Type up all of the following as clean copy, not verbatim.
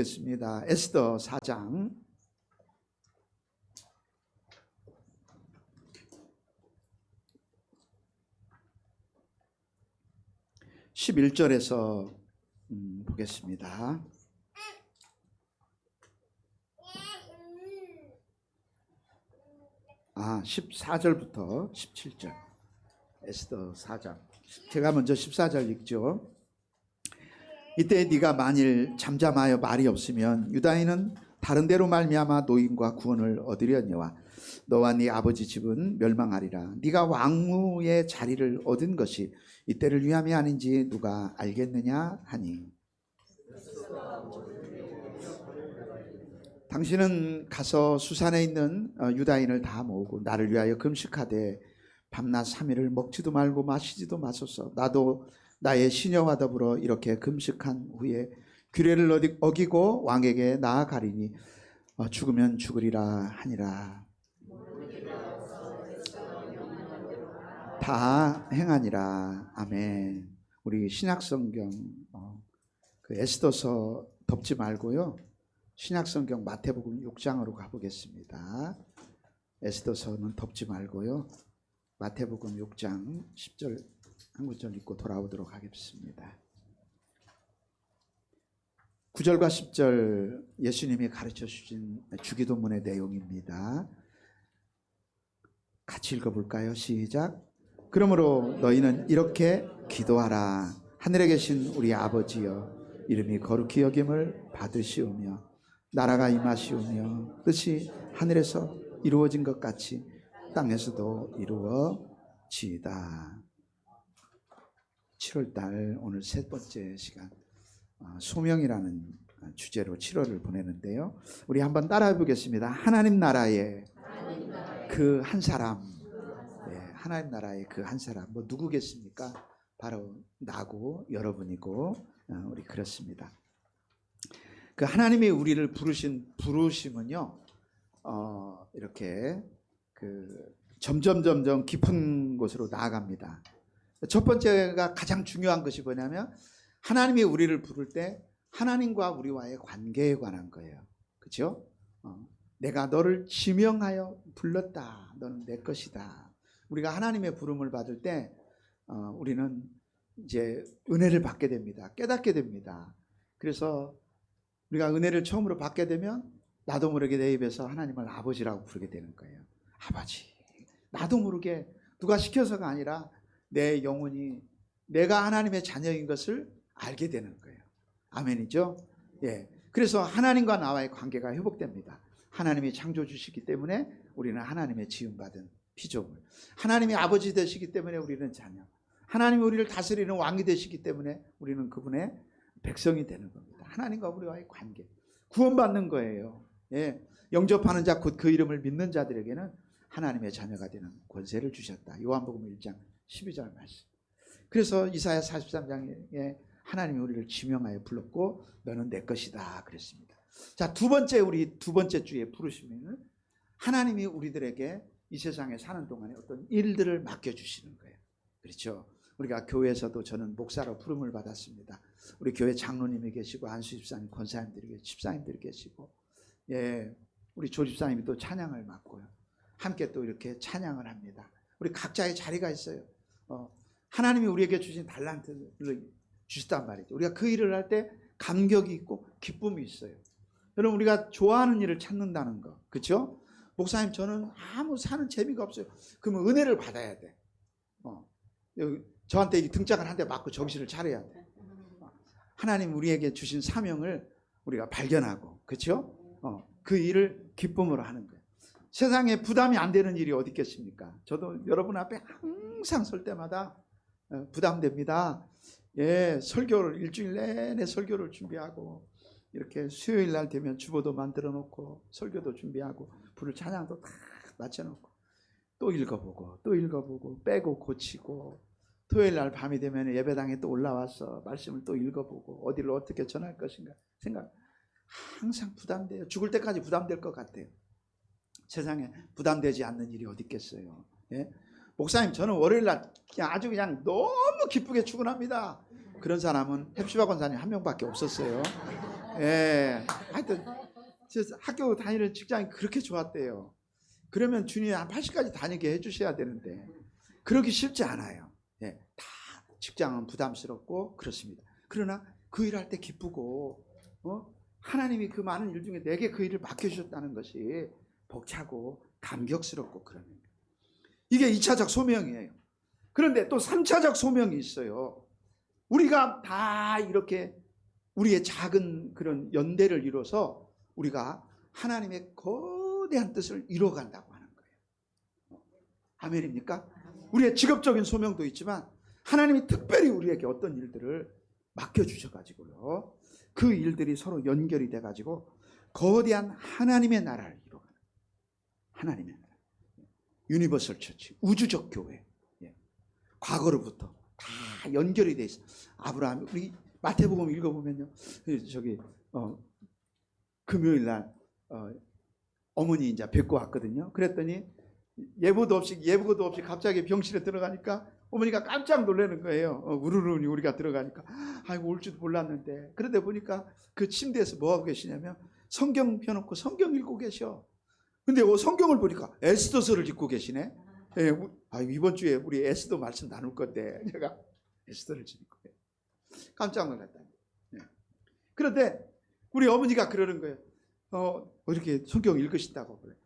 겠습니다. 에스더 4장 11절에서 보겠습니다. 아, 14절부터 17절. 에스더 4장. 제가 먼저 14절 읽죠. 이때 네가 만일 잠잠하여 말이 없으면 유다인은 다른 데로 말미암아 노임과 구원을 얻으려니와 너와 네 아버지 집은 멸망하리라. 네가 왕후의 자리를 얻은 것이 이때를 위함이 아닌지 누가 알겠느냐 하니, 당신은 가서 수산에 있는 유다인을 다 모으고 나를 위하여 금식하되 밤낮 3일을 먹지도 말고 마시지도 마소서. 나도 나의 시녀와 더불어 이렇게 금식한 후에 규례를 어기고 왕에게 나아가리니 죽으면 죽으리라 하니라. 다 행하니라. 아멘. 우리 신약성경 그 에스더서 덮지 말고요, 신약성경 마태복음 6장으로 가보겠습니다. 에스더서는 덮지 말고요, 마태복음 6장 10절 한 구절 읽고 돌아오도록 하겠습니다. 9절과 10절 예수님이 가르쳐 주신 주기도문의 내용입니다. 같이 읽어볼까요? 시작. 그러므로 너희는 이렇게 기도하라. 하늘에 계신 우리 아버지여, 이름이 거룩히 여김을 받으시오며 나라가 임하시오며 뜻이 하늘에서 이루어진 것 같이 땅에서도 이루어지이다. 7월달 오늘 세 번째 시간, 소명이라는 주제로 7월을 보내는데요. 우리 한번 따라해 보겠습니다. 하나님 나라의 그 한 사람. 네, 하나님 나라의 그 한 사람. 뭐 누구겠습니까? 바로 나고 여러분이고 우리 그렇습니다. 그 하나님이 우리를 부르신 부르심은요, 이렇게 그 점점 깊은 곳으로 나아갑니다. 첫 번째가 가장 중요한 것이 뭐냐면, 하나님이 우리를 부를 때 하나님과 우리와의 관계에 관한 거예요. 그렇죠? 내가 너를 지명하여 불렀다. 너는 내 것이다. 우리가 하나님의 부름을 받을 때 우리는 이제 은혜를 받게 됩니다. 깨닫게 됩니다. 그래서 우리가 은혜를 처음으로 받게 되면 나도 모르게 내 입에서 하나님을 아버지라고 부르게 되는 거예요. 아버지. 나도 모르게, 누가 시켜서가 아니라 내 영혼이 내가 하나님의 자녀인 것을 알게 되는 거예요. 아멘이죠? 예. 그래서 하나님과 나와의 관계가 회복됩니다. 하나님이 창조 주시기 때문에 우리는 하나님의 지음받은 피조물. 하나님이 아버지 되시기 때문에 우리는 자녀. 하나님이 우리를 다스리는 왕이 되시기 때문에 우리는 그분의 백성이 되는 겁니다. 하나님과 우리와의 관계. 구원받는 거예요. 예. 영접하는 자, 곧 그 이름을 믿는 자들에게는 하나님의 자녀가 되는 권세를 주셨다. 요한복음 1장 12절 말씀. 그래서 이사야 43장에 하나님이 우리를 지명하여 불렀고 너는 내 것이다 그랬습니다. 자, 우리 두 번째 주의 부르심에는 하나님이 우리들에게 이 세상에 사는 동안에 어떤 일들을 맡겨주시는 거예요. 그렇죠? 우리가 교회에서도 저는 목사로 부름을 받았습니다. 우리 교회 장로님이 계시고 안수 집사님, 권사님들이, 집사님들이 계시고, 예, 우리 조 집사님이 또 찬양을 맡고요. 함께 또 이렇게 찬양을 합니다. 우리 각자의 자리가 있어요. 하나님이 우리에게 주신 달란트를 주셨단 말이죠. 우리가 그 일을 할 때 감격이 있고 기쁨이 있어요. 여러분, 우리가 좋아하는 일을 찾는다는 거, 그렇죠? 목사님, 저는 아무 사는 재미가 없어요. 그러면 은혜를 받아야 돼. 저한테 등짝을 한 대 맞고 정신을 차려야 돼. 하나님 우리에게 주신 사명을 우리가 발견하고, 그렇죠? 그 일을 기쁨으로 하는 거예요. 세상에 부담이 안 되는 일이 어디 있겠습니까? 저도 여러분 앞에 항상 설 때마다 부담됩니다. 예, 설교를 일주일 내내 설교를 준비하고, 이렇게 수요일 날 되면 주보도 만들어 놓고 설교도 준비하고 부를 찬양도 다 맞춰 놓고 또 읽어보고 빼고 고치고, 토요일 날 밤이 되면 예배당에 또 올라와서 말씀을 또 읽어보고 어디를 어떻게 전할 것인가 생각. 항상 부담돼요. 죽을 때까지 부담될 것 같아요. 세상에 부담되지 않는 일이 어디 있겠어요. 예? 목사님, 저는 월요일날 그냥 너무 기쁘게 출근합니다. 그런 사람은 헵시바 권사님 한 명밖에 없었어요. 예, 하여튼 저 학교 다니는 직장이 그렇게 좋았대요. 그러면 주님이 한 80까지 다니게 해주셔야 되는데 그러기 쉽지 않아요. 예, 다 직장은 부담스럽고 그렇습니다. 그러나 그 일할 때 기쁘고 하나님이 그 많은 일 중에 내게 그 일을 맡겨주셨다는 것이 벅차고 감격스럽고 그러는 거예요. 이게 2차적 소명이에요. 그런데 또 3차적 소명이 있어요. 우리가 다 이렇게 우리의 작은 그런 연대를 이뤄서 우리가 하나님의 거대한 뜻을 이뤄간다고 하는 거예요. 아멘입니까? 우리의 직업적인 소명도 있지만 하나님이 특별히 우리에게 어떤 일들을 맡겨주셔가지고요, 그 일들이 서로 연결이 돼가지고 거대한 하나님의 나라를 이뤄가는, 하나님의 나라, 유니버설 처치, 우주적 교회. 과거로부터 다 연결이 돼 있어. 아브라함, 우리 마태복음 읽어보면요, 저기 금요일 날 어머니 이제 뵙고 왔거든요. 그랬더니 예보도 없이 갑자기 병실에 들어가니까 어머니가 깜짝 놀라는 거예요. 우르르니 우리가 들어가니까 아이고 올 줄도 몰랐는데. 그러다 보니까 그 침대에서 뭐 하고 계시냐면 성경 펴놓고 성경 읽고 계셔. 근데 성경을 보니까 에스더서를 읽고 계시네. 예, 이번 주에 우리 에스더 말씀 나눌 건데 제가 에스더를 읽고 깜짝 놀랐다. 예. 그런데 우리 어머니가 그러는 거예요. 이렇게 성경 읽으신다고 그래.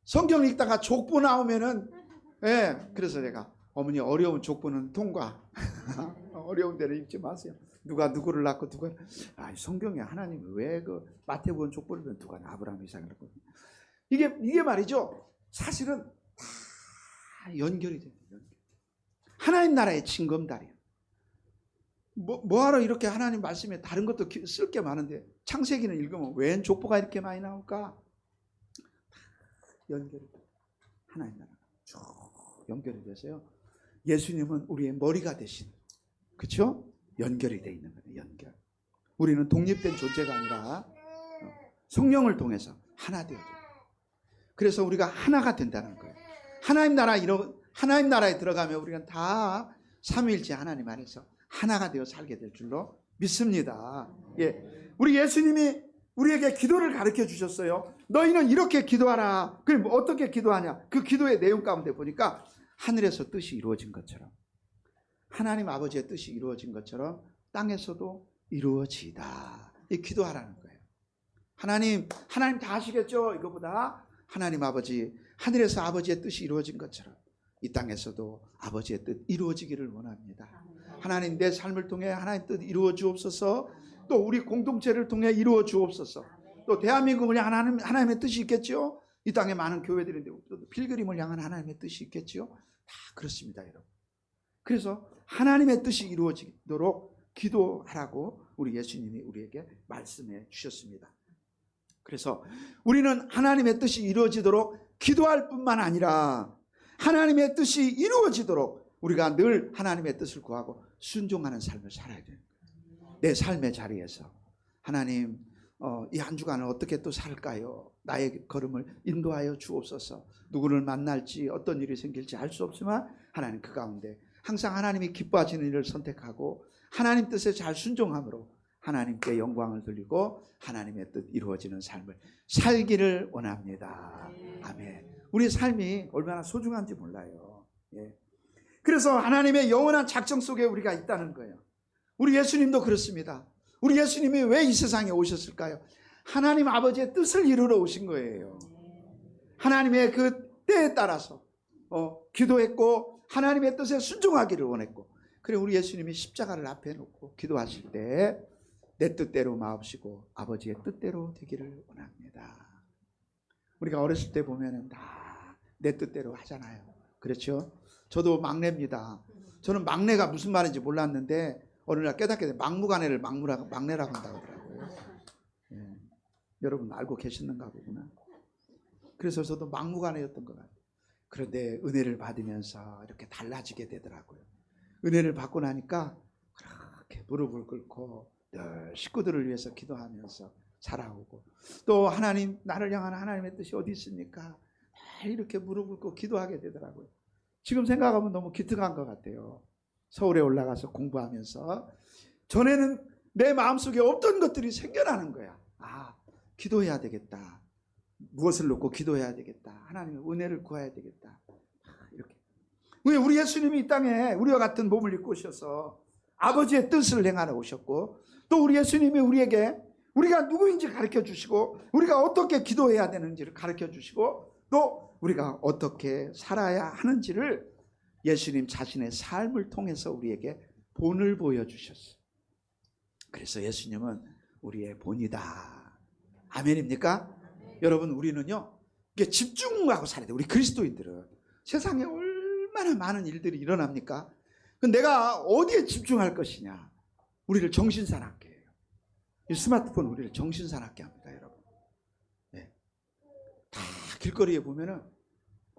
성경 읽다가 족보 나오면은, 예, 그래서 내가 어머니 어려운 족보는 통과. 어려운 데를 읽지 마세요. 누가 누구를 낳고 성경에 하나님이 왜 그 마태복음 족보를 보면 누가 아브라함 이삭을 낳고, 이게 말이죠. 사실은 다 연결이 됩니다. 하나님 나라의 징검다리요. 뭐하러 이렇게 하나님 말씀에 다른 것도 쓸 게 많은데 창세기는 읽으면 웬 족보가 이렇게 많이 나올까? 연결이 돼요. 하나님 나라가 쭉 연결이 돼서요, 예수님은 우리의 머리가 되신, 그렇죠? 연결이 돼 있는 거예요. 연결. 우리는 독립된 존재가 아니라 성령을 통해서 하나 되어져요. 그래서 우리가 하나가 된다는 거예요. 하나님 나라에 들어가면 우리는 다 삼위일체 하나님 안에서 하나가 되어 살게 될 줄로 믿습니다. 예, 우리 예수님이 우리에게 기도를 가르쳐 주셨어요. 너희는 이렇게 기도하라. 그럼 어떻게 기도하냐? 그 기도의 내용 가운데 보니까 하늘에서 뜻이 이루어진 것처럼, 하나님 아버지의 뜻이 이루어진 것처럼 땅에서도 이루어지다. 이 기도하라는 거예요. 하나님 다 아시겠죠? 이거보다 하나님 아버지, 하늘에서 아버지의 뜻이 이루어진 것처럼 이 땅에서도 아버지의 뜻 이루어지기를 원합니다. 하나님, 내 삶을 통해 하나님 뜻 이루어 주옵소서. 또 우리 공동체를 통해 이루어 주옵소서. 또 대한민국을 향한 하나님의 뜻이 있겠죠. 이 땅에 많은 교회들인데 필그림을 향한 하나님의 뜻이 있겠죠. 다 그렇습니다, 여러분. 그래서 하나님의 뜻이 이루어지도록 기도하라고 우리 예수님이 우리에게 말씀해 주셨습니다. 그래서 우리는 하나님의 뜻이 이루어지도록 기도할 뿐만 아니라 하나님의 뜻이 이루어지도록 우리가 늘 하나님의 뜻을 구하고 순종하는 삶을 살아야 돼요. 내 삶의 자리에서 하나님, 이 한 주간을 어떻게 또 살까요? 나의 걸음을 인도하여 주옵소서. 누구를 만날지 어떤 일이 생길지 알 수 없지만 하나님 그 가운데 항상 하나님이 기뻐하시는 일을 선택하고 하나님 뜻에 잘 순종함으로 하나님께 영광을 돌리고 하나님의 뜻 이루어지는 삶을 살기를 원합니다. 아멘. 우리 삶이 얼마나 소중한지 몰라요. 예. 그래서 하나님의 영원한 작정 속에 우리가 있다는 거예요. 우리 예수님도 그렇습니다. 우리 예수님이 왜 이 세상에 오셨을까요? 하나님 아버지의 뜻을 이루러 오신 거예요. 하나님의 그 때에 따라서 기도했고 하나님의 뜻에 순종하기를 원했고, 그래 우리 예수님이 십자가를 앞에 놓고 기도하실 때 내 뜻대로 마옵시고 아버지의 뜻대로 되기를 원합니다. 우리가 어렸을 때 보면은 다 내 뜻대로 하잖아요. 그렇죠? 저도 막내입니다. 저는 막내가 무슨 말인지 몰랐는데 어느 날 깨닫게 돼. 막무가내를 막내라고 한다고 하더라고요. 예. 여러분 알고 계시는가 보구나. 그래서 저도 막무가내였던 것 같아요. 그런데 은혜를 받으면서 이렇게 달라지게 되더라고요. 은혜를 받고 나니까 그렇게 무릎을 꿇고 늘 식구들을 위해서 기도하면서 살아오고, 또 하나님, 나를 향한 하나님의 뜻이 어디 있습니까? 이렇게 무릎 꿇고 기도하게 되더라고요. 지금 생각하면 너무 기특한 것 같아요. 서울에 올라가서 공부하면서 전에는 내 마음속에 없던 것들이 생겨나는 거야. 아, 기도해야 되겠다. 무엇을 놓고 기도해야 되겠다. 하나님의 은혜를 구해야 되겠다. 이렇게. 우리 예수님이 이 땅에 우리와 같은 몸을 입고 오셔서 아버지의 뜻을 행하러 오셨고, 또 우리 예수님이 우리에게 우리가 누구인지 가르쳐 주시고, 우리가 어떻게 기도해야 되는지를 가르쳐 주시고, 또 우리가 어떻게 살아야 하는지를 예수님 자신의 삶을 통해서 우리에게 본을 보여주셨어요. 그래서 예수님은 우리의 본이다. 아멘입니까? 여러분, 우리는요, 이게 집중하고 살아야 돼요. 우리 그리스도인들은. 세상에 얼마나 많은 일들이 일어납니까? 내가 어디에 집중할 것이냐? 우리를 정신사납게 해요. 이 스마트폰 우리를 정신사납게 합니다, 여러분. 네. 다 길거리에 보면은,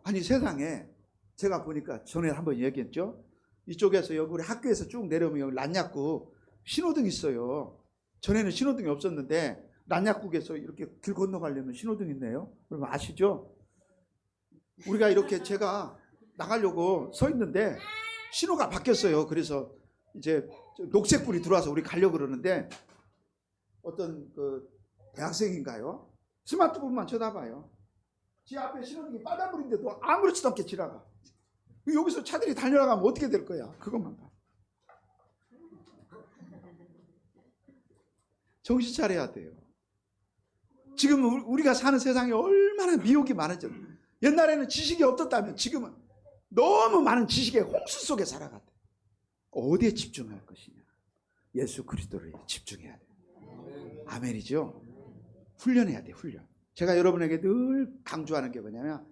아니 세상에, 제가 보니까 전에 한번 얘기했죠. 이쪽에서 여기 우리 학교에서 쭉 내려오면 여기 란약국 신호등 있어요. 전에는 신호등이 없었는데 란약국에서 이렇게 길 건너가려면 신호등 있네요. 여러분 아시죠? 우리가 이렇게 제가 나가려고 서 있는데 신호가 바뀌었어요. 그래서 이제 녹색불이 들어와서 우리 가려고 그러는데, 어떤 그 대학생인가요? 스마트폰만 쳐다봐요. 지 앞에 신호등이 빨간불인데도 아무렇지도 않게 지나가. 여기서 차들이 달려나가면 어떻게 될 거야? 그것만 봐. 정신 차려야 돼요. 지금 우리가 사는 세상에 얼마나 미혹이 많아져. 옛날에는 지식이 없었다면 지금은 너무 많은 지식의 홍수 속에 살아갔대. 어디에 집중할 것이냐? 예수 그리스도를 집중해야 돼. 아멘이죠? 훈련해야 돼, 훈련. 제가 여러분에게 늘 강조하는 게 뭐냐면,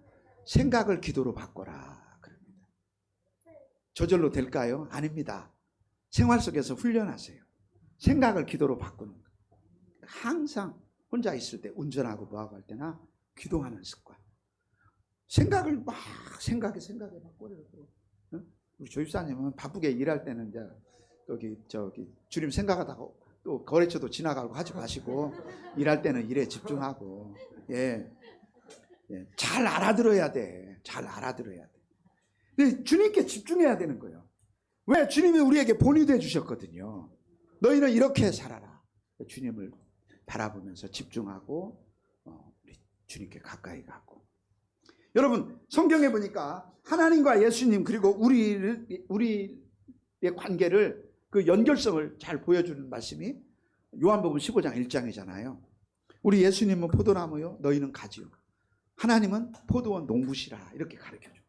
생각을 기도로 바꿔라. 그럽니다. 저절로 될까요? 아닙니다. 생활 속에서 훈련하세요. 생각을 기도로 바꾸는 거. 항상 혼자 있을 때, 운전하고 뭐하고 할 때나 기도하는 습관. 생각을 막 생각에 막 꼬리고. 우리 조집사님은 바쁘게 일할 때는 이제 저기 주님 생각하다가 또 거래처도 지나가고 하지 마시고, 일할 때는 일에 집중하고. 예. 잘 알아들어야 돼. 잘 알아들어야 돼. 근데 주님께 집중해야 되는 거예요. 왜? 주님이 우리에게 본이 돼 주셨거든요. 너희는 이렇게 살아라. 주님을 바라보면서 집중하고 우리 주님께 가까이 가고. 여러분, 성경에 보니까 하나님과 예수님 그리고 우리의 관계를, 그 연결성을 잘 보여주는 말씀이 요한복음 15장 1장이잖아요. 우리 예수님은 포도나무요, 너희는 가지요. 하나님은 포도원 농부시라. 이렇게 가르쳐줘요.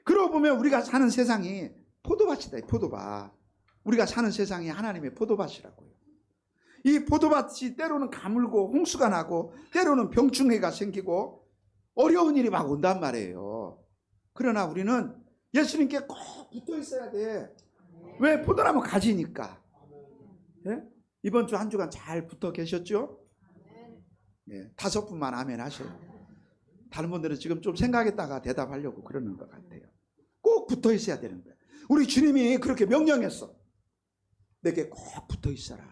그러고 보면 우리가 사는 세상이 포도밭이다. 포도밭. 우리가 사는 세상이 하나님의 포도밭이라고요. 이 포도밭이 때로는 가물고 홍수가 나고 때로는 병충해가 생기고 어려운 일이 막 온단 말이에요. 그러나 우리는 예수님께 꼭 붙어 있어야 돼. 왜? 포도나무 가지니까. 예? 이번 주 한 주간 잘 붙어 계셨죠? 예, 5분만 아멘 하셔요. 다른 분들은 지금 좀 생각했다가 대답하려고 그러는 것 같아요. 꼭 붙어 있어야 되는 거예요. 우리 주님이 그렇게 명령했어. 내게 꼭 붙어 있어라.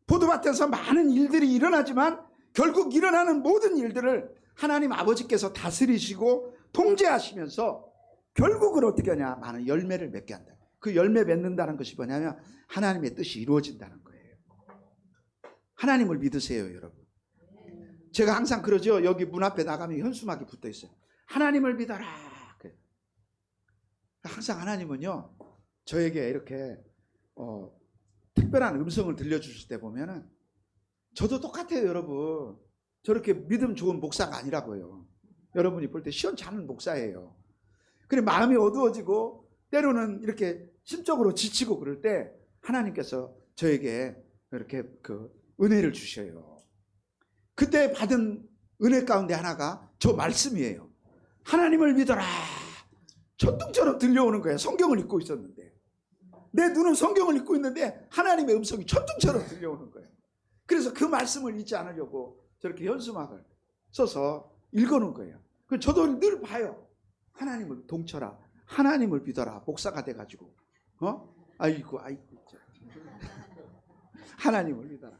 포도밭에서 많은 일들이 일어나지만 결국 일어나는 모든 일들을 하나님 아버지께서 다스리시고 통제하시면서 결국은 어떻게 하냐? 많은 열매를 맺게 한다. 그 열매 맺는다는 것이 뭐냐면 하나님의 뜻이 이루어진다는 거예요. 하나님을 믿으세요, 여러분. 제가 항상 그러죠. 여기 문 앞에 나가면 현수막이 붙어 있어요. 하나님을 믿어라. 항상 하나님은요, 저에게 이렇게 특별한 음성을 들려주실 때 보면은 저도 똑같아요, 여러분. 저렇게 믿음 좋은 목사가 아니라고요. 여러분이 볼 때 시원찮은 목사예요. 그래, 마음이 어두워지고 때로는 이렇게 심적으로 지치고 그럴 때 하나님께서 저에게 이렇게 그 은혜를 주셔요. 그때 받은 은혜 가운데 하나가 저 말씀이에요. 하나님을 믿어라. 천둥처럼 들려오는 거예요. 성경을 읽고 있었는데. 내 눈은 성경을 읽고 있는데 하나님의 음성이 천둥처럼 들려오는 거예요. 그래서 그 말씀을 잊지 않으려고 저렇게 현수막을 써서 읽어놓은 거예요. 저도 늘 봐요. 하나님을 동쳐라. 하나님을 믿어라. 목사가 돼가지고. 아이고. 하나님을 믿어라.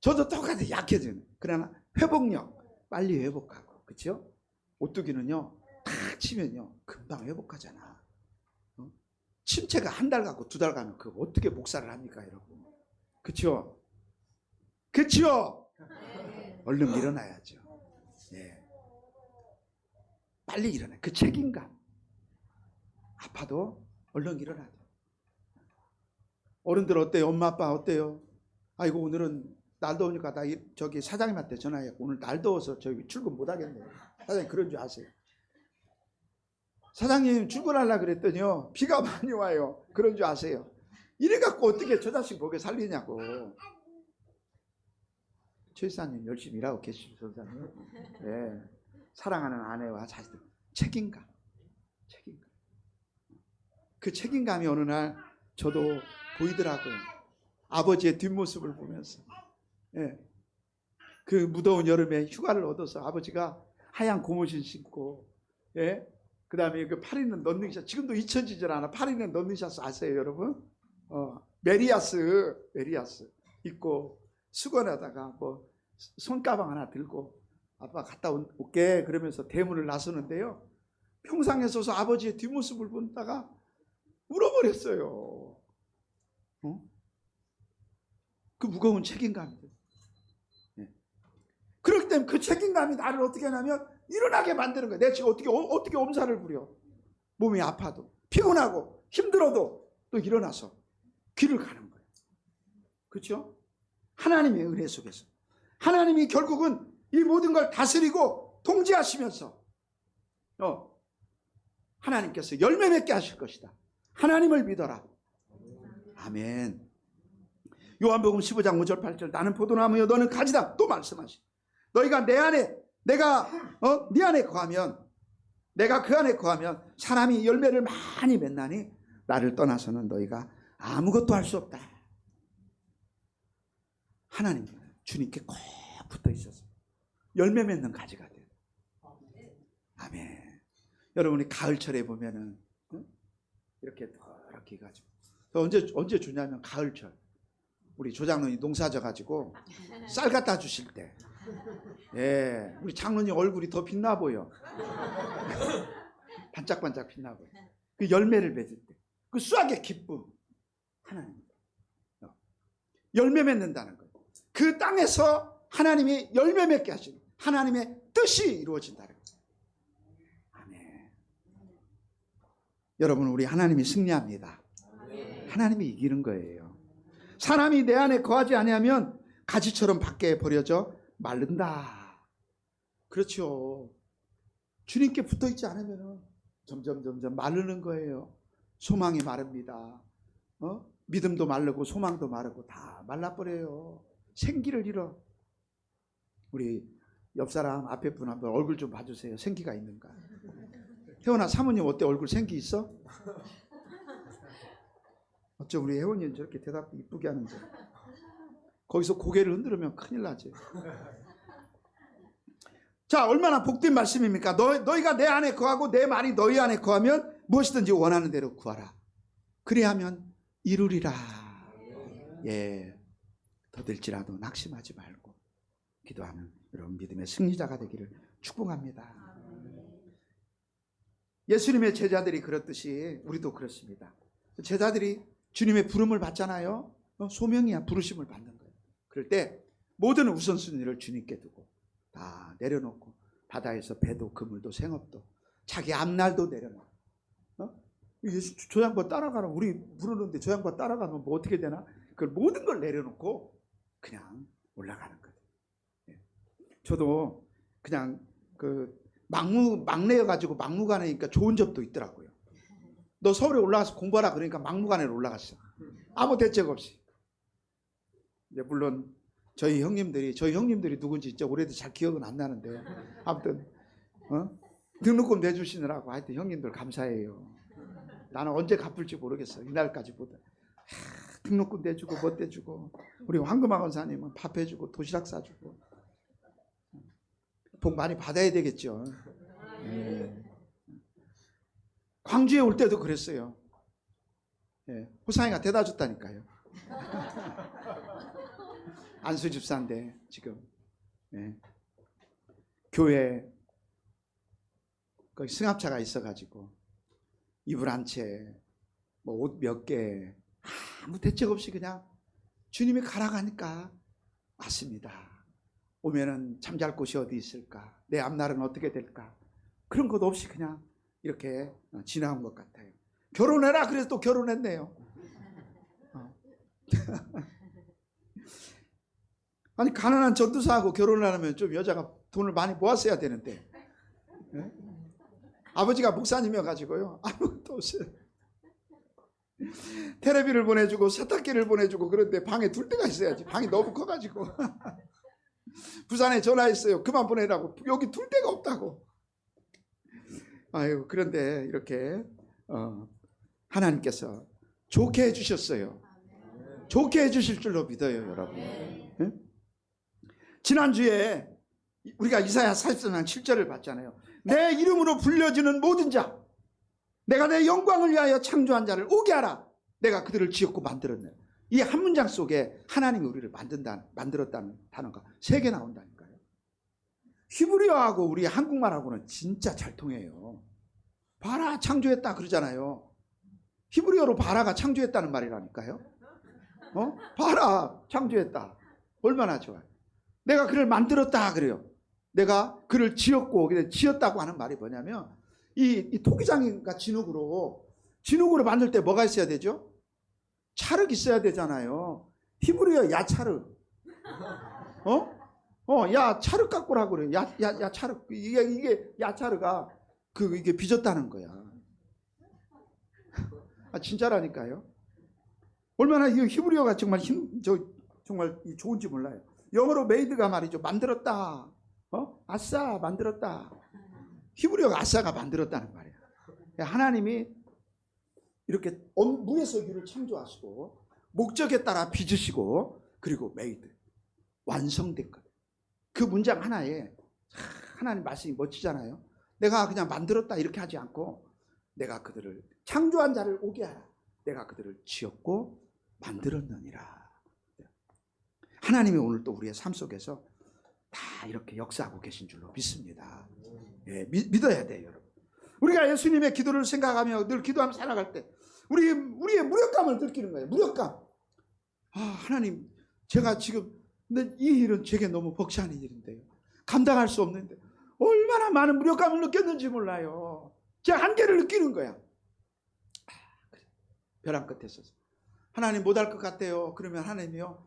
저도 똑같이 약해지는. 그러나 회복력 빨리 회복하고. 그렇죠? 오뚜기는요. 탁 치면요. 금방 회복하잖아. 침체가 한 달 가고 두 달 가면 그 어떻게 목사를 합니까, 여러분? 그렇죠? 그렇죠? 얼른 일어나야죠. 예. 빨리 일어나. 그 책임감. 아파도 얼른 일어나야 돼. 어른들 어때요? 엄마 아빠 어때요? 아이고 오늘은 날 더우니까 나 저기 사장님한테 전화해. 오늘 날 더워서 저기 출근 못 하겠네요. 사장님 그런 줄 아세요? 사장님 출근하려고 그랬더니요 비가 많이 와요. 그런 줄 아세요? 이래 갖고 어떻게 저 자식 보게 살리냐고. 최 이사님 열심히 일하고 계시죠, 선생님. 네. 사랑하는 아내와 자식들 책임감. 그 책임감이 어느 날 저도 보이더라고요. 아버지의 뒷모습을 보면서. 예. 그 무더운 여름에 휴가를 얻어서 아버지가 하얀 고무신 신고, 예. 그 다음에 그 팔 있는 런닝샷, 지금도 잊혀지질 않아. 팔 있는 런닝샷 아세요, 여러분? 메리아스 입고 수건에다가 뭐 손가방 하나 들고 아빠 갔다 올게 그러면서 대문을 나서는데요. 평상에 서서 아버지의 뒷모습을 보다가 울어버렸어요. 그 무거운 책임감들. 네. 그렇기 때문에 그 책임감이 나를 어떻게 하냐면 일어나게 만드는 거예요. 내가 지금 어떻게 엄살을 부려. 몸이 아파도 피곤하고 힘들어도 또 일어나서 길을 가는 거예요. 그렇죠? 하나님의 은혜 속에서 하나님이 결국은 이 모든 걸 다스리고 통제하시면서 하나님께서 열매 맺게 하실 것이다. 하나님을 믿어라. 아멘. 요한복음 15장 5절 8절 나는 포도나무요 너는 가지다 또 말씀하시. 너희가 내 안에 내가 네 안에 거하면 내가 그 안에 거하면 사람이 열매를 많이 맺나니 나를 떠나서는 너희가 아무것도 할 수 없다. 하나님 주님께 꼭 붙어 있어서 열매 맺는 가지가 돼요. 아멘. 여러분이 가을철에 보면은 이렇게 해가지고 언제 주냐면 가을철 우리 조장로님 농사 져가지고 쌀 갖다 주실 때, 예, 우리 장로님 얼굴이 더 빛나 보여. 반짝반짝 빛나 보여. 그 열매를 맺을 때, 그 수확의 기쁨, 하나님 열매 맺는다는 거예요. 그 땅에서 하나님이 열매 맺게 하시는 하나님의 뜻이 이루어진다는 거예요. 아멘. 여러분 우리 하나님이 승리합니다. 하나님이 이기는 거예요. 사람이 내 안에 거하지 아니하면 가지처럼 밖에 버려져 마른다. 그렇죠. 주님께 붙어 있지 않으면 점점 마르는 거예요. 소망이 마릅니다. 믿음도 마르고 소망도 마르고 다 말라버려요. 생기를 잃어. 우리 옆 사람 앞에 분 한번 얼굴 좀 봐주세요. 생기가 있는가? 혜원아 사모님 어때? 얼굴 생기 있어? 어쩜 우리 혜원이는 저렇게 대답 이쁘게 하는지. 거기서 고개를 흔들으면 큰일 나지. 자, 얼마나 복된 말씀입니까? 너희가 내 안에 거하고 내 말이 너희 안에 거하면 무엇이든지 원하는 대로 구하라. 그리하면 이루리라. 예, 더딜지라도 낙심하지 말고 기도하는 여러분 믿음의 승리자가 되기를 축복합니다. 예수님의 제자들이 그렇듯이 우리도 그렇습니다. 제자들이 주님의 부름을 받잖아요. 소명이야. 부르심을 받는 거예요. 그럴 때 모든 우선순위를 주님께 두고 다 내려놓고 바다에서 배도 그물도 생업도 자기 앞날도 내려놓고 예수 저 양반 따라가라. 우리 부르는데 저 양반 따라가면 뭐 어떻게 되나? 그 모든 걸 내려놓고 그냥 올라가는 거예요. 저도 그냥 그 막내여가지고 막무가내니까 좋은 점도 있더라고요. 너 서울에 올라가서 공부하라 그러니까 막무가내로 올라갔어. 아무 대책 없이. 이제 물론 저희 형님들이 누군지 진짜 올해도 잘 기억은 안 나는데 아무튼 등록금 내주시느라고 하여튼 형님들 감사해요. 나는 언제 갚을지 모르겠어. 이날까지 보다 등록금 내주고 뭐 내주고 우리 황금아 권사님은 밥 해주고 도시락 싸주고 복 많이 받아야 되겠죠. 네. 광주에 올 때도 그랬어요. 네. 호상이가 대다 줬다니까요. 안수 집사인데 지금 네. 교회 거기 승합차가 있어가지고 이불 한 채 뭐 옷 몇 개, 아무 대책 없이 그냥 주님이 가라고 하니까 왔습니다. 오면은 잠잘 곳이 어디 있을까? 내 앞날은 어떻게 될까? 그런 것 없이 그냥 이렇게 지나온 것 같아요. 결혼해라 그래서 또 결혼했네요. 아니 가난한 전도사하고 결혼을 하려면 좀 여자가 돈을 많이 모았어야 되는데, 네? 아버지가 목사님이어가지고요 아무것도 없어요. 테레비를 보내주고 세탁기를 보내주고 그런데 방에 둘 데가 있어야지. 방이 너무 커가지고 부산에 전화했어요. 그만 보내라고. 여기 둘 데가 없다고. 아유, 그런데 이렇게 하나님께서 좋게 해주셨어요. 좋게 해주실 줄로 믿어요, 여러분. 네? 지난주에 우리가 이사야 43장 7절을 봤잖아요. 내 이름으로 불려지는 모든 자, 내가 내 영광을 위하여 창조한 자를 오게 하라. 내가 그들을 지었고 만들었네. 이 한 문장 속에 하나님이 우리를 만들었다는 단어가 3개 나온다니까요. 히브리어하고 우리 한국말하고는 진짜 잘 통해요. 바라 창조했다 그러잖아요. 히브리어로 바라가 창조했다는 말이라니까요. 바라 창조했다. 얼마나 좋아요. 내가 그를 만들었다 그래요. 내가 그를 지었고, 지었다고 하는 말이 뭐냐면 이 토기장인가 진흙으로 만들 때 뭐가 있어야 되죠? 찰흙 있어야 되잖아요. 히브리어 야차르. 야 찰흙 갖고 오라고 그래요. 야 찰흙. 이게 야차르가 이게 빚었다는 거야. 진짜라니까요. 얼마나 이 히브리어가 정말 정말 좋은지 몰라요. 영어로 메이드가 말이죠. 만들었다. 아싸 만들었다. 히브리어가 아싸가 만들었다는 말이에요. 하나님이 이렇게 무에서 유를 창조하시고 목적에 따라 빚으시고 그리고 메이드 완성된 것. 그 문장 하나에 하나님 말씀이 멋지잖아요. 내가 그냥 만들었다 이렇게 하지 않고 내가 그들을 창조한 자를 오게 하라. 내가 그들을 지었고 만들었느니라. 하나님이 오늘 또 우리의 삶 속에서 다 이렇게 역사하고 계신 줄로 믿습니다. 예, 믿어야 돼요, 여러분. 우리가 예수님의 기도를 생각하며 늘 기도하며 살아갈 때 우리의 무력감을 느끼는 거예요. 무력감. 하나님, 제가 지금 근데 이 일은 제게 너무 벅찬 일인데요. 감당할 수 없는데 얼마나 많은 무력감을 느꼈는지 몰라요. 제 한계를 느끼는 거야. 그래. 벼랑 끝에 서서 하나님 못할 것 같아요. 그러면 하나님이요.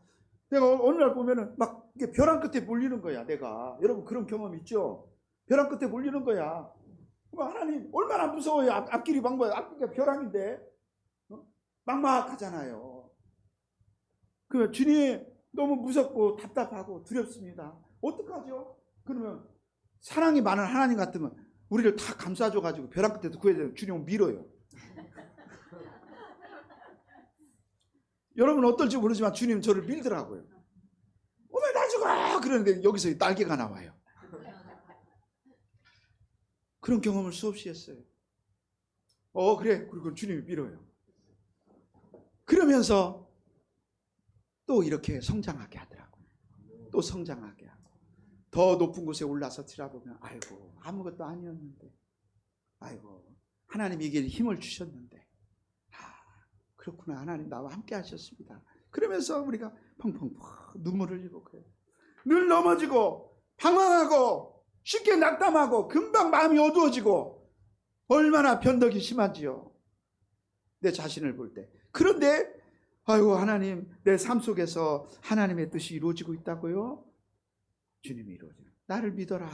내가 어느 날 보면은 막 이게 벼랑 끝에 몰리는 거야. 내가 여러분 그런 경험 있죠? 벼랑 끝에 몰리는 거야. 하나님 얼마나 무서워요. 앞길이 막막해요. 앞길이 벼랑인데 막막하잖아요. 그 주님 너무 무섭고 답답하고 두렵습니다. 어떡하죠? 그러면 사랑이 많은 하나님 같으면 우리를 다 감싸줘가지고 벼랑 끝에도 구해야 되는 주님을 밀어요. 여러분 어떨지 모르지만 주님 저를 밀더라고요. 어머 나 죽어! 그러는데 여기서 날개가 나와요. 그런 경험을 수없이 했어요. 그래. 그리고 주님이 밀어요. 그러면서 또 이렇게 성장하게 하더라고요. 또 성장하게 하고 더 높은 곳에 올라서 들어보면 아이고 아무것도 아니었는데 아이고 하나님이 이게 힘을 주셨는데 그렇구나. 하나님 나와 함께 하셨습니다. 그러면서 우리가 펑펑펑 눈물을 흘리고 그래요. 늘 넘어지고 방황하고 쉽게 낙담하고 금방 마음이 어두워지고 얼마나 변덕이 심하지요. 내 자신을 볼 때. 그런데 아이고 하나님 내 삶 속에서 하나님의 뜻이 이루어지고 있다고요? 주님이 이루어지는 나를 믿어라.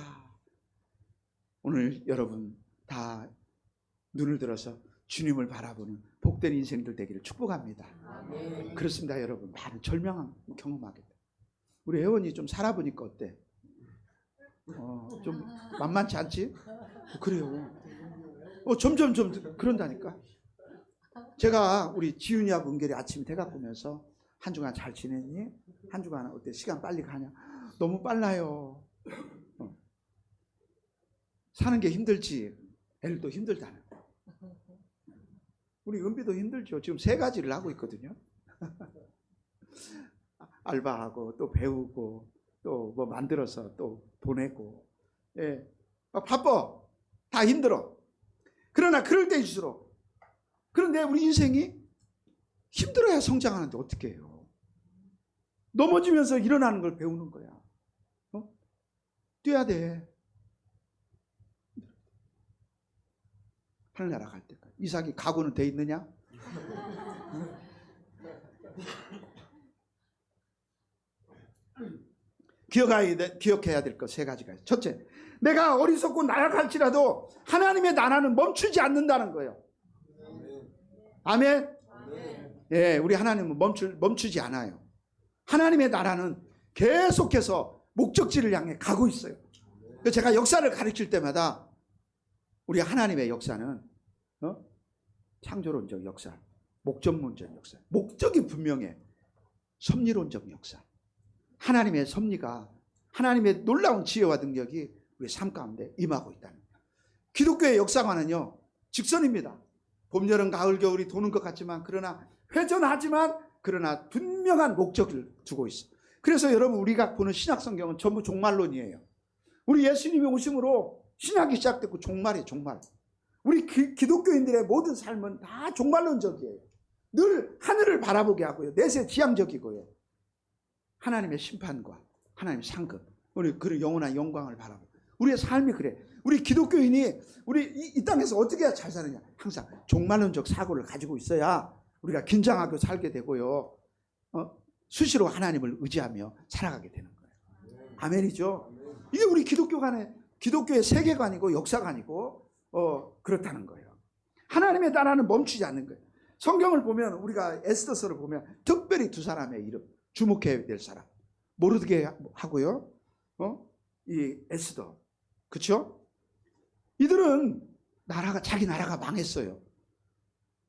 오늘 여러분 다 눈을 들어서 주님을 바라보는 복된 인생들 되기를 축복합니다. 아멘. 그렇습니다. 여러분 많은 절명한 경험하겠다. 우리 혜원이 좀 살아보니까 어때? 좀 만만치 않지? 그래요. 점점 그런다니까. 제가 우리 지윤이하고 은결이 아침 대각 보면서 한 주간 잘 지냈니? 한 주간 어때? 시간 빨리 가냐? 너무 빨라요. 사는 게 힘들지. 애들도 힘들다는. 우리 은비도 힘들죠. 지금 3가지를 하고 있거든요. 알바하고 또 배우고 또 뭐 만들어서 또 보내고. 예. 바빠. 다 힘들어. 그러나 그럴 때일수록 그런데 우리 인생이 힘들어야 성장하는데 어떻게 해요? 넘어지면서 일어나는 걸 배우는 거야. 뛰어야 돼. 하늘나라 갈 때까지. 이삭이 각오는 돼 있느냐? 기억해야 될 것 세 가지가 있어요. 첫째, 내가 어리석고 나약할지라도 하나님의 나라는 멈추지 않는다는 거예요. 아멘. 예, 우리 하나님은 멈추지 않아요. 하나님의 나라는 계속해서 목적지를 향해 가고 있어요. 제가 역사를 가르칠 때마다 우리 하나님의 역사는 창조론적 역사, 목적론적 역사, 목적이 분명해. 섭리론적 역사. 하나님의 섭리가, 하나님의 놀라운 지혜와 능력이 우리 삶 가운데 임하고 있다는 거예요. 기독교의 역사관은요, 직선입니다. 봄, 여름, 가을, 겨울이 도는 것 같지만, 그러나 회전하지만, 그러나 분명한 목적을 두고 있어요. 그래서 여러분, 우리가 보는 신약 성경은 전부 종말론이에요. 우리 예수님이 오심으로 신약이 시작됐고 종말이에요, 종말. 우리 기독교인들의 모든 삶은 다 종말론적이에요. 늘 하늘을 바라보게 하고요, 내세 지향적이고요, 하나님의 심판과 하나님의 상급, 우리 그 영원한 영광을 바라보고, 우리의 삶이 그래. 우리 기독교인이 우리 이 땅에서 어떻게 해야 잘 사느냐? 항상 종말론적 사고를 가지고 있어야 우리가 긴장하고 살게 되고요, 수시로 하나님을 의지하며 살아가게 되는 거예요. 아멘이죠? 이게 우리 기독교의 세계관이고 역사관이고 그렇다는 거예요. 하나님의 나라는 멈추지 않는 거예요. 성경을 보면, 우리가 에스더서를 보면 특별히 두 사람의 이름 주목해야 될 사람, 모르드게 하고요, 이 에스더, 그렇죠? 이들은 자기 나라가 망했어요.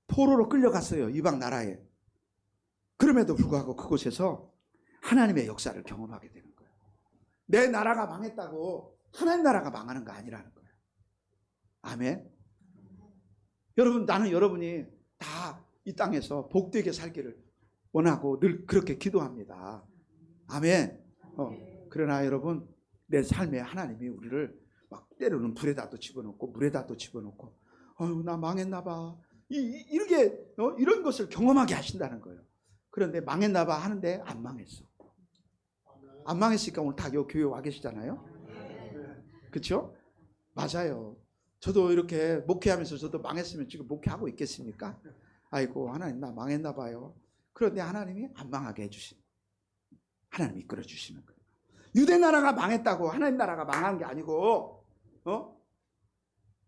포로로 끌려갔어요, 이방 나라에. 그럼에도 불구하고 그곳에서 하나님의 역사를 경험하게 되는 거예요. 내 나라가 망했다고 하나님 나라가 망하는 거 아니라는 거예요. 아멘. 여러분, 나는 여러분이 다 이 땅에서 복되게 살기를 원하고 늘 그렇게 기도합니다. 아멘. 그러나 여러분, 내 삶에 하나님이 우리를 막 때로는 불에다도 집어넣고 물에다도 집어넣고, 나 망했나 봐, 이렇게 이런 것을 경험하게 하신다는 거예요. 그런데 망했나 봐 하는데 안 망했어. 안 망했으니까 오늘 다 교회 와 계시잖아요. 그렇죠? 맞아요. 저도 이렇게 목회하면서 저도 망했으면 지금 목회하고 있겠습니까? 아이고, 하나님 나 망했나 봐요. 그런데 하나님이 안 망하게 해주신, 하나님이 이끌어 주시는 거예요. 유대 나라가 망했다고 하나님 나라가 망한 게 아니고,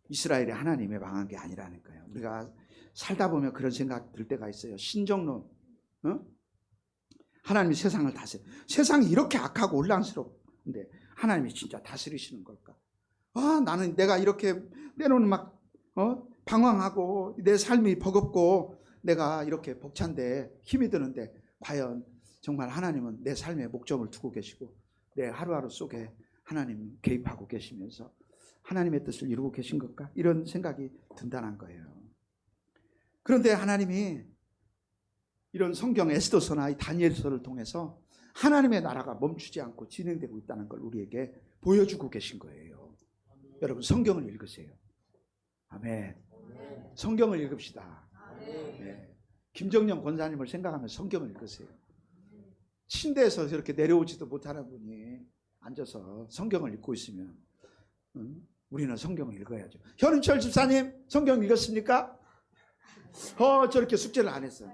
이스라엘이 하나님의 망한 게 아니라는 거예요. 우리가 살다 보면 그런 생각 들 때가 있어요. 신정론, 하나님이 세상을 다스려, 세상이 이렇게 악하고 혼란스러운데 하나님이 진짜 다스리시는 걸까? 나는 내가 이렇게 때로는 막 방황하고 내 삶이 버겁고 내가 이렇게 벅찬데 힘이 드는데, 과연 정말 하나님은 내 삶에 목적을 두고 계시고 내 하루하루 속에 하나님 개입하고 계시면서 하나님의 뜻을 이루고 계신 걸까? 이런 생각이 든다는 거예요. 그런데 하나님이 이런 성경 에스더서나 이 다니엘서를 통해서 하나님의 나라가 멈추지 않고 진행되고 있다는 걸 우리에게 보여주고 계신 거예요. 여러분, 성경을 읽으세요. 아멘. 성경을 읽읍시다. 네. 김정영 권사님을 생각하면서 성경을 읽으세요. 침대에서 이렇게 내려오지도 못하는 분이 앉아서 성경을 읽고 있으면 우리는 성경을 읽어야죠. 현은철 집사님, 성경 읽었습니까? 저렇게 숙제를 안 했어요.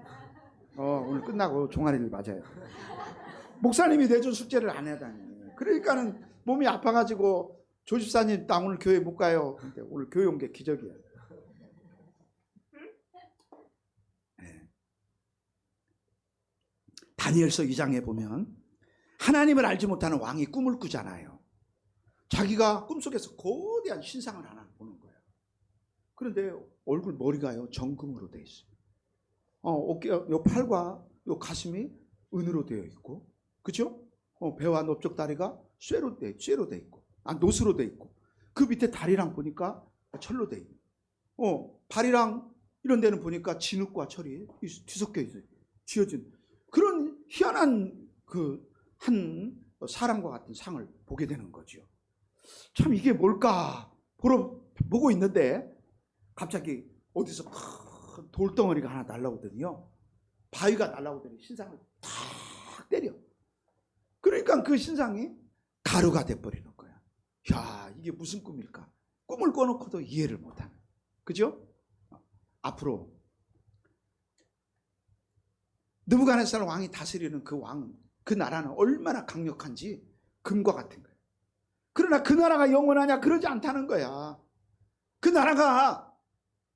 오늘 끝나고 종아리를 맞아요. 목사님이 내준 숙제를 안 하다니. 그러니까는 몸이 아파가지고, 조 집사님 나 오늘 교회 못 가요. 근데 오늘 교회 온 게 기적이야. 네. 다니엘서 2장에 보면 하나님을 알지 못하는 왕이 꿈을 꾸잖아요. 자기가 꿈속에서 거대한 신상을 하나 보는 거예요. 그런데 머리가요 정금으로 되어 있어요. 어깨, 요 팔과 요 가슴이 은으로 되어 있고, 그죠? 배와 넓적 다리가 쇠로 돼 있고, 노스로 돼 있고, 그 밑에 다리랑 보니까 철로 돼 있고, 발이랑 이런 데는 보니까 진흙과 철이 뒤섞여 있어요. 쥐어진 그런 희한한 한 사람과 같은 상을 보게 되는 거죠. 참 이게 뭘까 보고 있는데 갑자기 어디서 돌덩어리가 하나 날라오더니요, 바위가 날라오더니 신상을 탁 때려. 그러니까 그 신상이 가루가 돼버리는 거야. 야, 이게 무슨 꿈일까? 꿈을 꿔놓고도 이해를 못하는. 그죠? 앞으로 느부갓네살 왕이 다스리는 그 왕, 그 나라는 얼마나 강력한지 금과 같은 거예요. 그러나 그 나라가 영원하냐? 그러지 않다는 거야. 그 나라가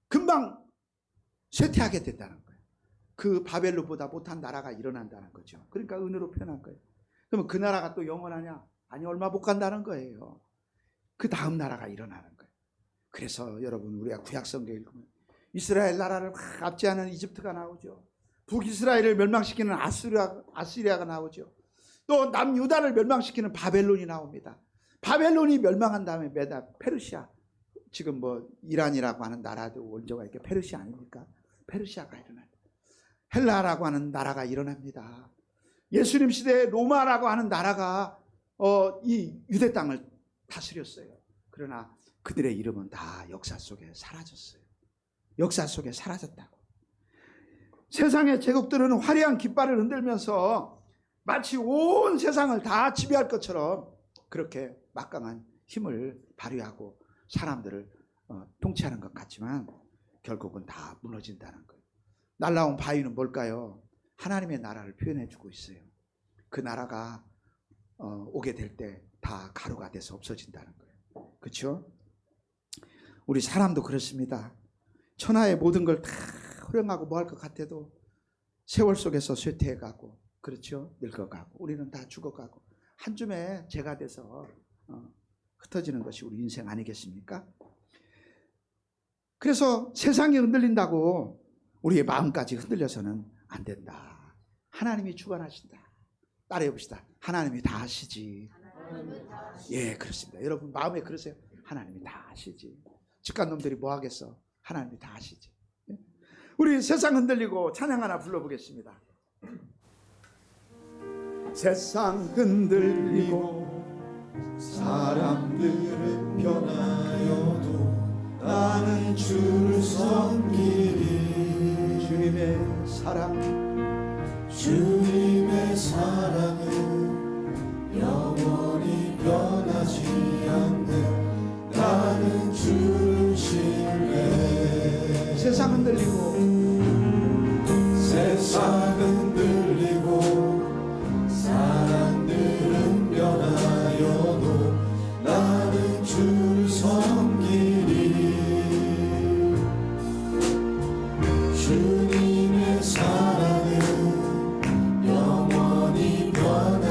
금방 쇠퇴하게 된다는 거예요. 그 바벨론보다 못한 나라가 일어난다는 거죠. 그러니까 은으로 표현한 거예요. 그러면 그 나라가 또 영원하냐? 아니, 얼마 못 간다는 거예요. 그 다음 나라가 일어나는 거예요. 그래서 여러분, 우리가 구약성경 읽으면 이스라엘 나라를 막 압제하는 이집트가 나오죠. 북이스라엘을 멸망시키는 아수리아가 나오죠. 또 남유다를 멸망시키는 바벨론이 나옵니다. 바벨론이 멸망한 다음에 메다 페르시아, 지금 뭐 이란이라고 하는 나라도 원조가 이렇게 페르시아 아닙니까? 페르시아가 일어납니다. 헬라라고 하는 나라가 일어납니다. 예수님 시대에 로마라고 하는 나라가 이 유대 땅을 다스렸어요. 그러나 그들의 이름은 다 역사 속에 사라졌어요. 역사 속에 사라졌다고. 세상의 제국들은 화려한 깃발을 흔들면서 마치 온 세상을 다 지배할 것처럼 그렇게 막강한 힘을 발휘하고 사람들을 통치하는 것 같지만 결국은 다 무너진다는 거예요. 날라온 바위는 뭘까요? 하나님의 나라를 표현해 주고 있어요. 그 나라가 오게 될 때 다 가루가 돼서 없어진다는 거예요. 그렇죠? 우리 사람도 그렇습니다. 천하의 모든 걸 다 활용하고 뭐 할 것 같아도 세월 속에서 쇠퇴해가고, 그렇죠? 늙어가고 우리는 다 죽어가고 한 줌의 재가 돼서 흩어지는 것이 우리 인생 아니겠습니까? 그래서 세상이 흔들린다고 우리의 마음까지 흔들려서는 안 된다. 하나님이 주관하신다. 따라해 봅시다. 하나님이 다 하시지. 예, 그렇습니다. 여러분 마음에 그러세요? 하나님이 다 하시지. 직간놈들이 뭐 하겠어? 하나님이 다 하시지. 우리 세상 흔들리고 찬양 하나 불러보겠습니다. 세상 흔들리고 사람들은 변하여도 나는 주를 섬기리. 주님의 사랑, 주님의 사랑은 영원히 변하지 않네. 나는 주를 신뢰. 세상 흔들리고 세상 흔들리고 사람들은 변하여도 나는 주를 섬기리. 주님의 사랑은 영원히 변하지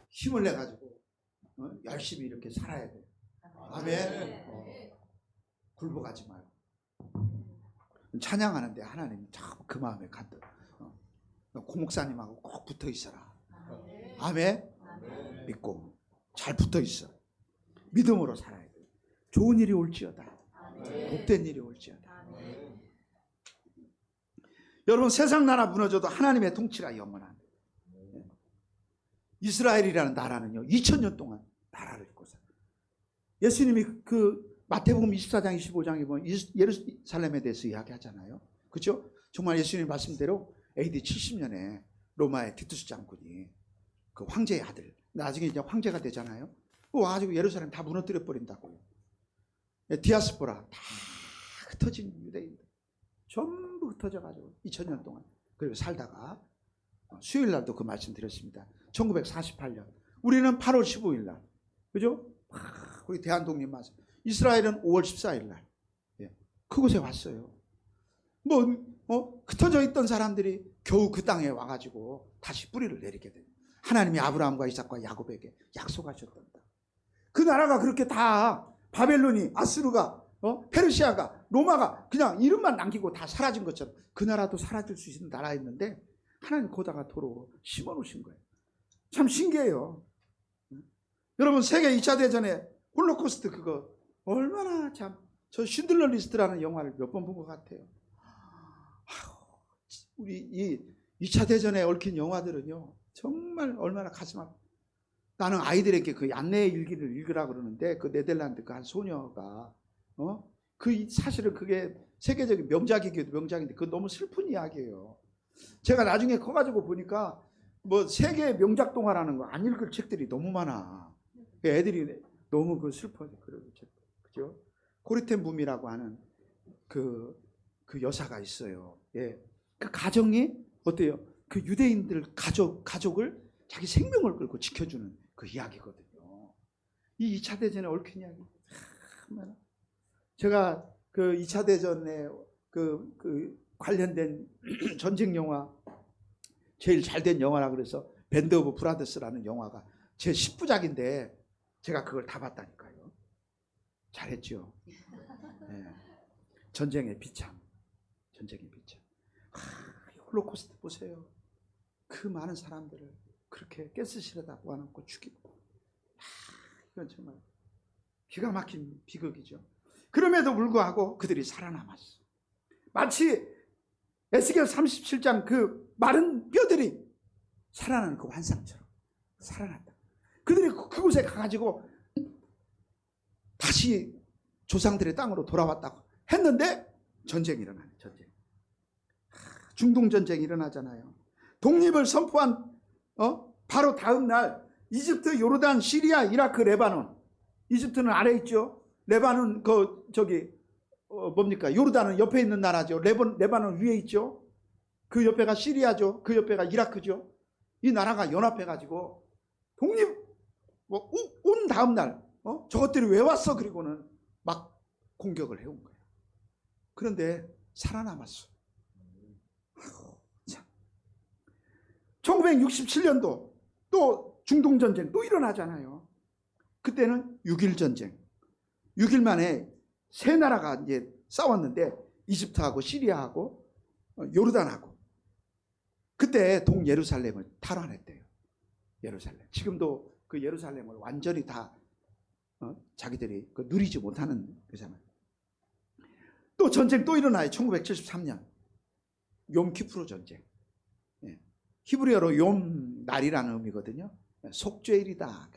힘을 내 가지고 열심히 이렇게 살아야 돼. 아멘. 굴복하지 말고 찬양하는데 하나님 참 그 마음에 간다. 고목사님하고 꼭 붙어 있어라. 아멘. 믿고 잘 붙어 있어. 믿음으로 살아야 돼. 좋은 일이 올지어다. 복된 일이 올지어다. 여러분, 세상 나라 무너져도 하나님의 통치가 영원한. 이스라엘이라는 나라는요 2000년 동안 나라를 입고 살아. 예수님이 그 마태복음 24장 25장에 보면 예루살렘에 대해서 이야기하잖아요. 그렇죠? 정말 예수님 말씀대로 AD 70년에 로마의 티투스 장군이 그 황제의 아들, 나중에 이제 황제가 되잖아요. 와가지고 예루살렘 다 무너뜨려 버린다고요. 디아스포라 다 흩어진 유대인들 전부 흩어져가지고 2000년 동안 그리고 살다가 수요일 날도 그 말씀 드렸습니다. 1948년 우리는 8월 15일 날, 그죠? 우리 대한독립 말씀. 이스라엘은 5월 14일 날 그곳에 왔어요. 흩어져 있던 사람들이 겨우 그 땅에 와가지고 다시 뿌리를 내리게 돼요. 하나님이 아브라함과 이삭과 야곱에게 약속하셨단다. 그 나라가 그렇게 다 바벨론이, 아수르가, 페르시아가, 로마가 그냥 이름만 남기고 다 사라진 것처럼 그 나라도 사라질 수 있는 나라였는데 하나님 거다가 도로 심어놓으신 거예요. 참 신기해요. 여러분, 세계 2차 대전에 홀로코스트 그거 얼마나 참, 저 쉰들러 리스트라는 영화를 몇 번 본 것 같아요. 우리 이 2차 대전에 얽힌 영화들은요 정말 얼마나 가슴 아파. 나는 아이들에게 그 안내의 일기를 읽으라 그러는데 그 네덜란드 그 한 소녀가 그 사실은 그게 세계적인 명작이기도 명작인데 그건 너무 슬픈 이야기예요. 제가 나중에 커가지고 보니까 뭐 세계 명작 동화라는 거 안 읽을 책들이 너무 많아. 애들이 너무 그 슬퍼져. 그죠? 고리텐 붐이라고 하는 그 여사가 있어요. 예. 그 가정이 어때요? 그 유대인들 가족을 자기 생명을 걸고 지켜주는 그 이야기거든요. 이 2차 대전에 얽힌 이야기. 제가 그 2차 대전에 그 관련된 전쟁 영화 제일 잘된 영화라 그래서 밴드 오브 브라더스라는 영화가 제 10부작인데 제가 그걸 다 봤다니까요. 잘했죠. 네. 전쟁의 비참. 홀로코스트 보세요. 그 많은 사람들을 그렇게 가스실에다 모아놓고 죽이고. 이건 정말 기가 막힌 비극이죠. 그럼에도 불구하고 그들이 살아남았어. 마치 에스겔 37장 그 마른 뼈들이 살아나는 그 환상처럼 살아났다. 그들이 그곳에 가가지고 다시 조상들의 땅으로 돌아왔다고 했는데 전쟁이 일어나네. 중동 전쟁이 일어나잖아요. 독립을 선포한 바로 다음 날 이집트, 요르단, 시리아, 이라크, 레바논. 이집트는 아래 있죠. 레바논 뭡니까? 요르단은 옆에 있는 나라죠. 레바논 위에 있죠. 그 옆에가 시리아죠. 그 옆에가 이라크죠. 이 나라가 연합해가지고 독립 온 다음 날 저것들이 왜 왔어? 그리고는 막 공격을 해온 거예요. 그런데 살아남았어. 1967년도 또 중동전쟁 또 일어나잖아요. 그때는 6.1 전쟁. 6일 만에 세 나라가 이제 싸웠는데 이집트하고 시리아하고 요르단하고 그때 동예루살렘을 탈환했대요. 예루살렘. 지금도 그 예루살렘을 완전히 다 자기들이 누리지 못하는 거잖아요. 또 전쟁 또 일어나요. 1973년 욤키프르 전쟁. 히브리어로 욤 날이라는 의미거든요. 속죄일이다.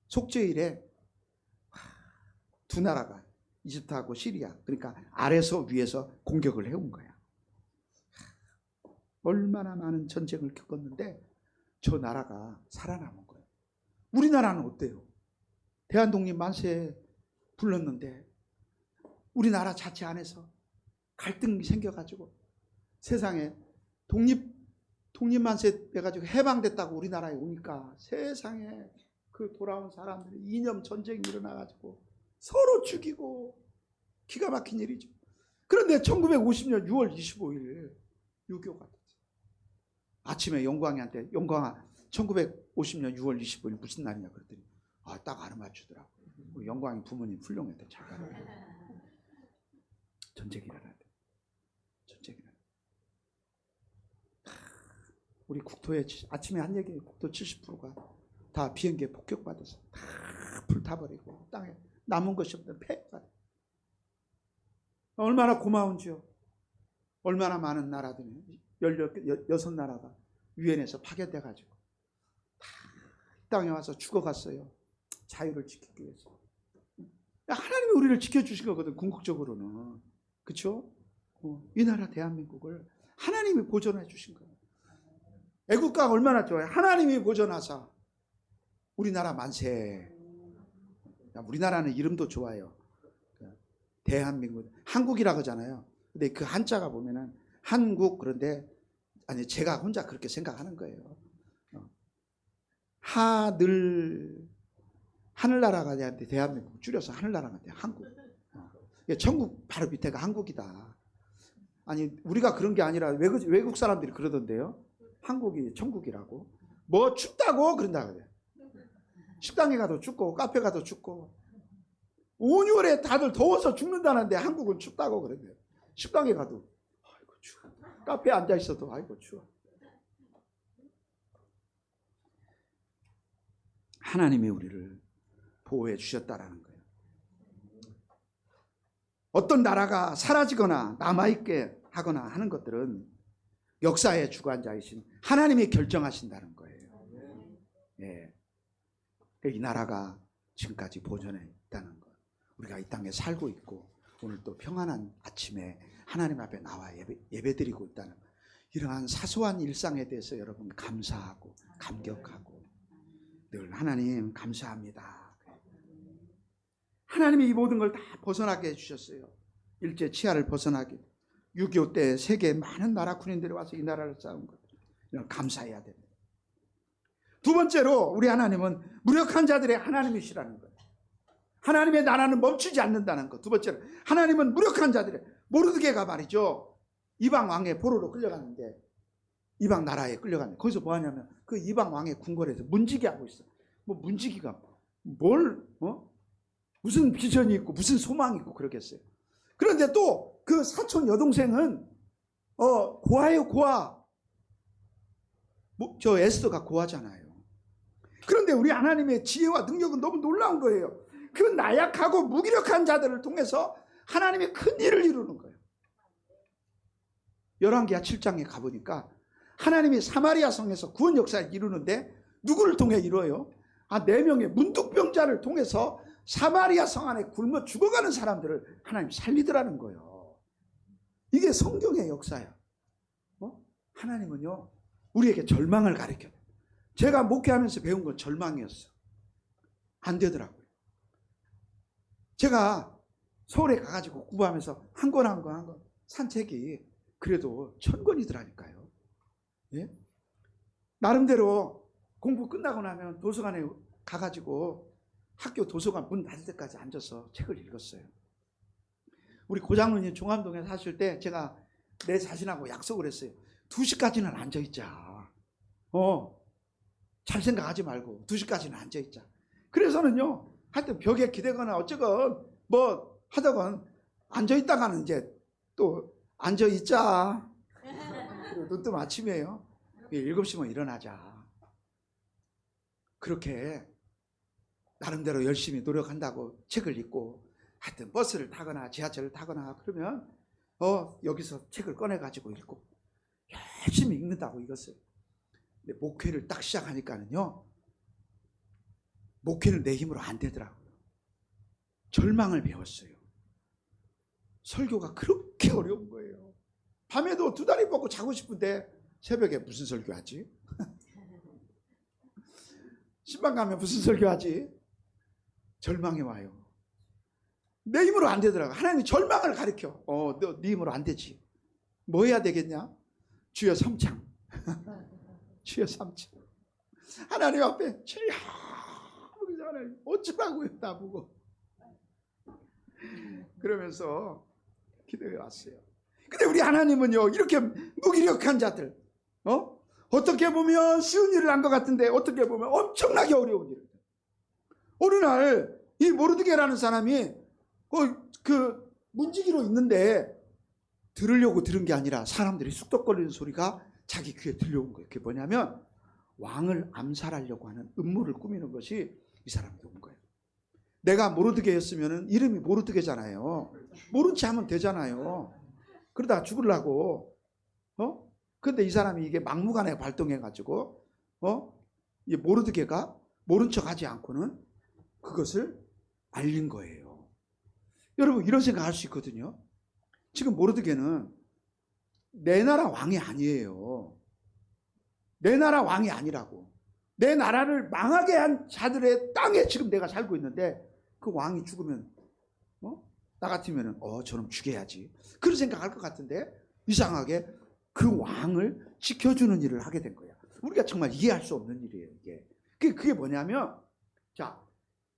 속죄일에 두 나라가 이집트하고 시리아, 그러니까 아래서 위에서 공격을 해온 거야. 얼마나 많은 전쟁을 겪었는데 저 나라가 살아남은 거예요. 우리나라는 어때요? 대한독립 만세 불렀는데 우리나라 자체 안에서 갈등이 생겨가지고 세상에 독립만세 해가지고 해방됐다고 우리나라에 오니까 세상에 그 돌아온 사람들이 이념 전쟁이 일어나가지고 서로 죽이고 기가 막힌 일이죠. 그런데 1950년 6월 25일 6.25가 됐어요. 아침에 영광이한테 영광아 1950년 6월 25일 무슨 날이냐 그랬더니 딱 알아맞추더라고. 영광이 부모님 훌륭했대. 잘 가라. 전쟁이 일어나대. 전쟁이 일어나. 우리 국토에 아침에 한 얘기 국토 70%가 다 비행기에 폭격받아서 다 불타버리고 땅에 남은 것이 없는 폐가. 얼마나 고마운지요. 얼마나 많은 나라들이 16나라가 유엔에서 파견돼가지고 다 땅에 와서 죽어갔어요. 자유를 지키기 위해서. 하나님이 우리를 지켜주신 거거든. 궁극적으로는. 그렇죠? 이 나라 대한민국을 하나님이 보존해 주신 거예요. 애국가가 얼마나 좋아요. 하나님이 보존하사 우리나라 만세. 우리나라는 이름도 좋아요. 대한민국. 한국이라고 하잖아요. 근데 그 한자가 보면은 한국, 그런데 아니 제가 혼자 그렇게 생각하는 거예요. 하늘나라가 돼한테 대한민국 줄여서 하늘나라가 돼. 한국. 천국 바로 밑에가 한국이다. 아니 우리가 그런 게 아니라 외국 사람들이 그러던데요. 한국이 천국이라고. 뭐 춥다고 그런다 그래. 식당에 가도 춥고 카페 가도 춥고 5, 6월에 다들 더워서 죽는다는데 한국은 춥다고 그러네요. 식당에 가도 아이고 추워. 카페에 앉아 있어도 아이고 추워. 하나님이 우리를 보호해 주셨다라는 거예요. 어떤 나라가 사라지거나 남아있게 하거나 하는 것들은 역사의 주관자이신 하나님이 결정하신다는 거예요. 예. 이 나라가 지금까지 보존해 있다는 것. 우리가 이 땅에 살고 있고 오늘 또 평안한 아침에 하나님 앞에 나와 예배드리고 있다는 것. 이러한 사소한 일상에 대해서 여러분 감사하고 감격하고 늘 하나님 감사합니다. 하나님이 이 모든 걸 다 벗어나게 해주셨어요. 일제 치하를 벗어나게. 6.25 때 세계 많은 나라 군인들이 와서 이 나라를 싸운 것. 이런 감사해야 됩니다. 두 번째로 우리 하나님은 무력한 자들의 하나님이시라는 거예요. 하나님의 나라는 멈추지 않는다는 것. 두 번째로 하나님은 무력한 자들의, 모르드게가 말이죠. 이방 왕의 포로로 끌려갔는데 이방 나라에 끌려갔는데 거기서 뭐 하냐면 그 이방 왕의 궁궐에서 문지기 하고 있어. 뭐 문지기가 무슨 비전이 있고 무슨 소망이 있고 그러겠어요. 그런데 또 그 사촌 여동생은 고아예요. 고아. 저 에스더가 고아잖아요. 그런데 우리 하나님의 지혜와 능력은 너무 놀라운 거예요. 그 나약하고 무기력한 자들을 통해서 하나님이 큰 일을 이루는 거예요. 열왕기하 7장에 가보니까 하나님이 사마리아 성에서 구원 역사를 이루는데 누구를 통해 이루어요? 4명의 문둥병자를 통해서 사마리아 성 안에 굶어 죽어가는 사람들을 하나님 살리더라는 거예요. 이게 성경의 역사야. 하나님은요 우리에게 절망을 가르쳐요. 제가 목회하면서 배운 건 절망이었어. 안 되더라고요. 제가 서울에 가가지고 공부하면서 한 권 산책이 그래도 1000권이더라니까요. 예? 나름대로 공부 끝나고 나면 도서관에 가가지고 학교 도서관 문 닫을 때까지 앉아서 책을 읽었어요. 우리 고장로님 종암동에 사실 때 제가 내 자신하고 약속을 했어요. 2시까지는 앉아있자. 잘 생각하지 말고 2시까지는 앉아있자. 그래서는요, 하여튼 벽에 기대거나 어쩌건 뭐 하다건 앉아있다가는 이제 또 앉아있자. 그리고 눈 뜨면 아침이에요. 7시면 일어나자. 그렇게 나름대로 열심히 노력한다고 책을 읽고 하여튼 버스를 타거나 지하철을 타거나 그러면 여기서 책을 꺼내가지고 읽고 열심히 읽는다고 읽었어요. 근데 목회를 딱 시작하니까는요, 목회는 내 힘으로 안 되더라고요. 절망을 배웠어요. 설교가 그렇게 어려운 거예요. 밤에도 2다리 뻗고 자고 싶은데 새벽에 무슨 설교하지? 신방 가면 무슨 설교하지? 절망이 와요. 내 힘으로 안 되더라고. 하나님이 절망을 가르쳐. 네 힘으로 안 되지. 뭐 해야 되겠냐? 주여 삼창. 주여 삼창. 하나님 앞에 주여. 하나님 어쩌라고요 나보고. 그러면서 기도해 왔어요. 근데 우리 하나님은요 이렇게 무기력한 자들, 어떻게 보면 쉬운 일을 한 것 같은데 어떻게 보면 엄청나게 어려운 일을. 어느 날 이 모르드게라는 사람이 그 문지기로 있는데 들으려고 들은 게 아니라 사람들이 쑥덕거리는 소리가 자기 귀에 들려온 거예요. 그게 뭐냐면 왕을 암살하려고 하는 음모를 꾸미는 것이 이 사람에게 온 거예요. 내가 모르드게였으면 이름이 모르드게잖아요. 모른 체 하면 되잖아요. 그러다가 죽으려고. 근데 이 사람이 이게 막무가내 발동해가지고 이 모르드게가 모른 척하지 않고는 그것을 알린 거예요. 여러분 이런 생각할 수 있거든요. 지금 모르드게는 내 나라 왕이 아니에요. 내 나라 왕이 아니라고. 내 나라를 망하게 한 자들의 땅에 지금 내가 살고 있는데 그 왕이 죽으면 나 같으면 저놈 죽여야지. 그런 생각할 것 같은데 이상하게 그 왕을 지켜주는 일을 하게 된 거야. 우리가 정말 이해할 수 없는 일이에요. 이게. 그게 뭐냐면 자,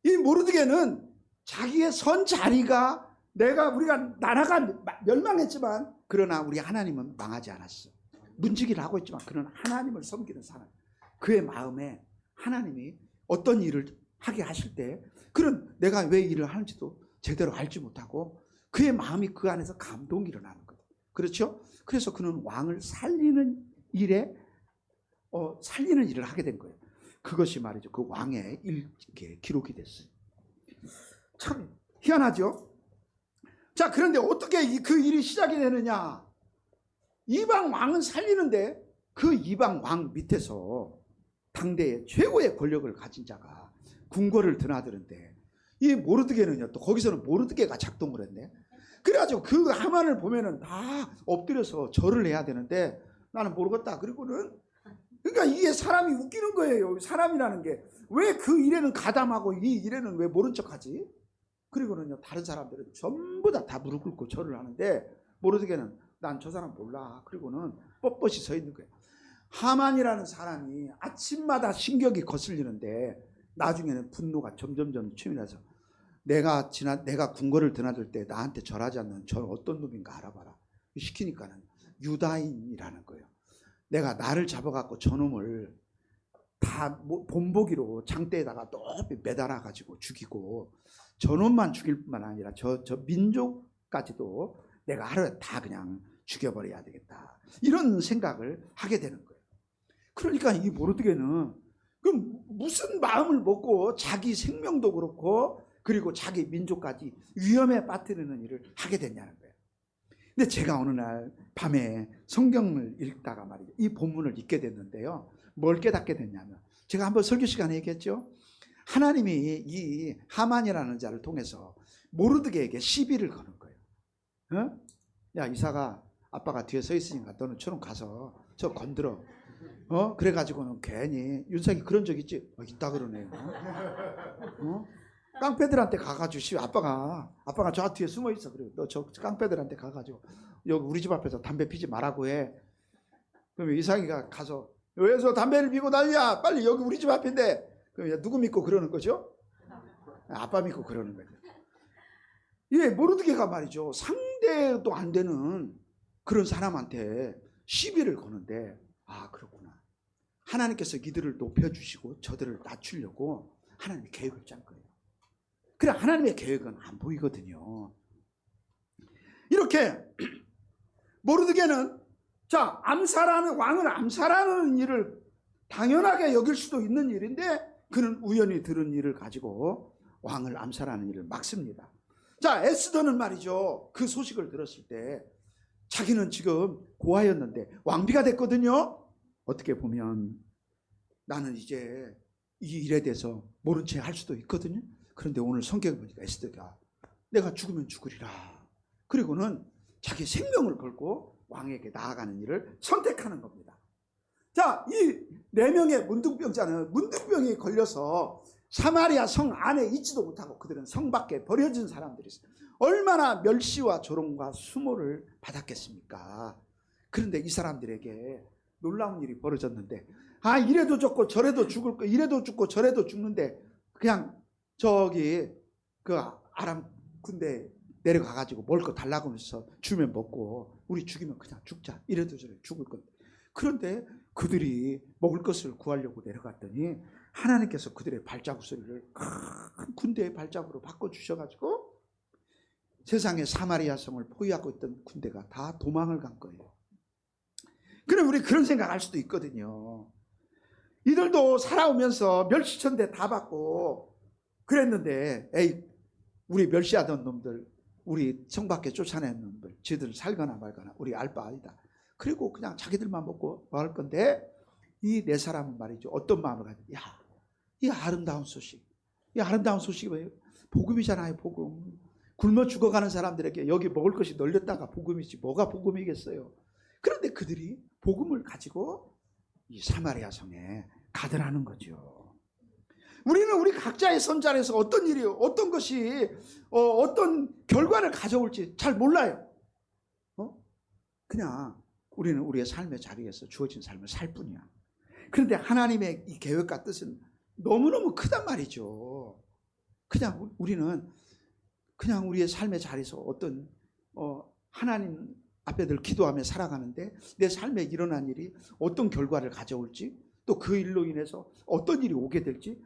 이 모르드게는 자기의 선 자리가 우리가 나라가 멸망했지만 그러나 우리 하나님은 망하지 않았어. 문지기를 하고 있지만 그는 하나님을 섬기는 사람. 그의 마음에 하나님이 어떤 일을 하게 하실 때 그는 내가 왜 일을 하는지도 제대로 알지 못하고 그의 마음이 그 안에서 감동이 일어나는 거예요. 그렇죠? 그래서 그는 왕을 살리는 일을 하게 된 거예요. 그것이 말이죠. 그 왕의 일기에 기록이 됐어요. 참 희한하죠? 자, 그런데 어떻게 그 일이 시작이 되느냐? 이방 왕은 살리는데 그 이방 왕 밑에서 당대의 최고의 권력을 가진 자가 궁궐을 드나드는데 이 모르드게는요, 또 거기서는 모르드게가 작동을 했네. 그래가지고 그 하만을 보면은 다 엎드려서 절을 해야 되는데 나는 모르겠다. 그리고는 그러니까 이게 사람이 웃기는 거예요. 사람이라는 게 왜 그 일에는 가담하고 이 일에는 왜 모른 척하지? 그리고는요 다른 사람들은 전부 다 무릎 꿇고 절을 하는데 모르드게는 난 저 사람 몰라. 그리고는 뻣뻣이 서 있는 거예요. 하만이라는 사람이 아침마다 신경이 거슬리는데 나중에는 분노가 점점점 치밀어서 내가 궁궐을 드나들 때 나한테 절하지 않는 저는 어떤 놈인가 알아봐라. 시키니까는 유다인이라는 거예요. 내가 나를 잡아갖고 저놈을 다 본보기로 장대에다가 높이 매달아 가지고 죽이고 저놈만 죽일 뿐만 아니라 저 민족까지도 내가 하루에 다 그냥 죽여버려야 되겠다. 이런 생각을 하게 되는 거예요. 그러니까 이 모르드게는 그럼 무슨 마음을 먹고 자기 생명도 그렇고 그리고 자기 민족까지 위험에 빠뜨리는 일을 하게 됐냐는 거예요. 근데 제가 어느 날 밤에 성경을 읽다가 말이죠. 이 본문을 읽게 됐는데요. 뭘 깨닫게 됐냐면 제가 한번 설교 시간에 얘기했죠. 하나님이 이 하만이라는 자를 통해서 모르드게에게 시비를 거는 거예요. 야 이사가 아빠가 뒤에 서 있으니까 너는 저놈 가서 저 건드려. 그래가지고는 괜히 윤석이 그런 적 있지? 있다 그러네요. 깡패들한테 가가지고 아빠가 저 뒤에 숨어 있어. 그래. 너 저 깡패들한테 가가지고 여기 우리 집 앞에서 담배 피지 말라고 해. 그러면 이삭이가 가서 왜 저 담배를 피고 난리야? 빨리 여기 우리 집 앞인데. 그럼 누구 믿고 그러는 거죠? 아빠 믿고 그러는 거죠. 예, 모르드게가 말이죠. 상대도 안 되는 그런 사람한테 시비를 거는데 그렇구나. 하나님께서 이들을 높여주시고 저들을 낮추려고 하나님이 계획을 짠 거예요. 그래 하나님의 계획은 안 보이거든요. 이렇게 모르드게는 왕을 암살하는 일을 당연하게 여길 수도 있는 일인데 그는 우연히 들은 일을 가지고 왕을 암살하는 일을 막습니다. 자, 에스더는 말이죠. 그 소식을 들었을 때 자기는 지금 고아였는데 왕비가 됐거든요. 어떻게 보면 나는 이제 이 일에 대해서 모른 채 할 수도 있거든요. 그런데 오늘 성경에 보니까 에스더가 내가 죽으면 죽으리라. 그리고는 자기 생명을 걸고 왕에게 나아가는 일을 선택하는 겁니다. 자, 이 4명의 문둥병자는 문둥병이 걸려서 사마리아 성 안에 있지도 못하고 그들은 성 밖에 버려진 사람들이 있어요. 얼마나 멸시와 조롱과 수모를 받았겠습니까? 그런데 이 사람들에게 놀라운 일이 벌어졌는데 이래도 죽고 저래도 죽을 거 이래도 죽고 저래도 죽는데 그냥 저기 그 아람 군대 내려가가지고 먹을 거 달라고 하면서 주면 먹고 우리 죽이면 그냥 죽자. 이래도 저래 죽을 건데 그런데 그들이 먹을 것을 구하려고 내려갔더니 하나님께서 그들의 발자국 소리를 큰 군대의 발자국으로 바꿔주셔가지고 세상의 사마리아 성을 포위하고 있던 군대가 다 도망을 간 거예요. 그럼 우리 그런 생각할 수도 있거든요. 이들도 살아오면서 멸시천대 다 받고 그랬는데 에이 우리 멸시하던 놈들, 우리 성 밖에 쫓아낸 놈들, 쟤들 살거나 말거나 우리 알 바 아니다. 그리고 그냥 자기들만 먹고 뭐 할 건데 이 네 사람은 말이죠. 어떤 마음을 가지고 이 아름다운 소식. 이 아름다운 소식이 뭐예요? 복음이잖아요. 복음. 굶어 죽어가는 사람들에게 여기 먹을 것이 널렸다가 복음이지 뭐가 복음이겠어요. 그런데 그들이 복음을 가지고 이 사마리아 성에 가더라는 거죠. 우리는 우리 각자의 선자에서 어떤 일이 어떤 것이 어떤 결과를 가져올지 잘 몰라요. 그냥 우리는 우리의 삶의 자리에서 주어진 삶을 살 뿐이야. 그런데 하나님의 이 계획과 뜻은 너무너무 크단 말이죠. 그냥 우리는 그냥 우리의 삶의 자리에서 어떤 하나님 앞에 늘 기도하며 살아가는데 내 삶에 일어난 일이 어떤 결과를 가져올지 또 그 일로 인해서 어떤 일이 오게 될지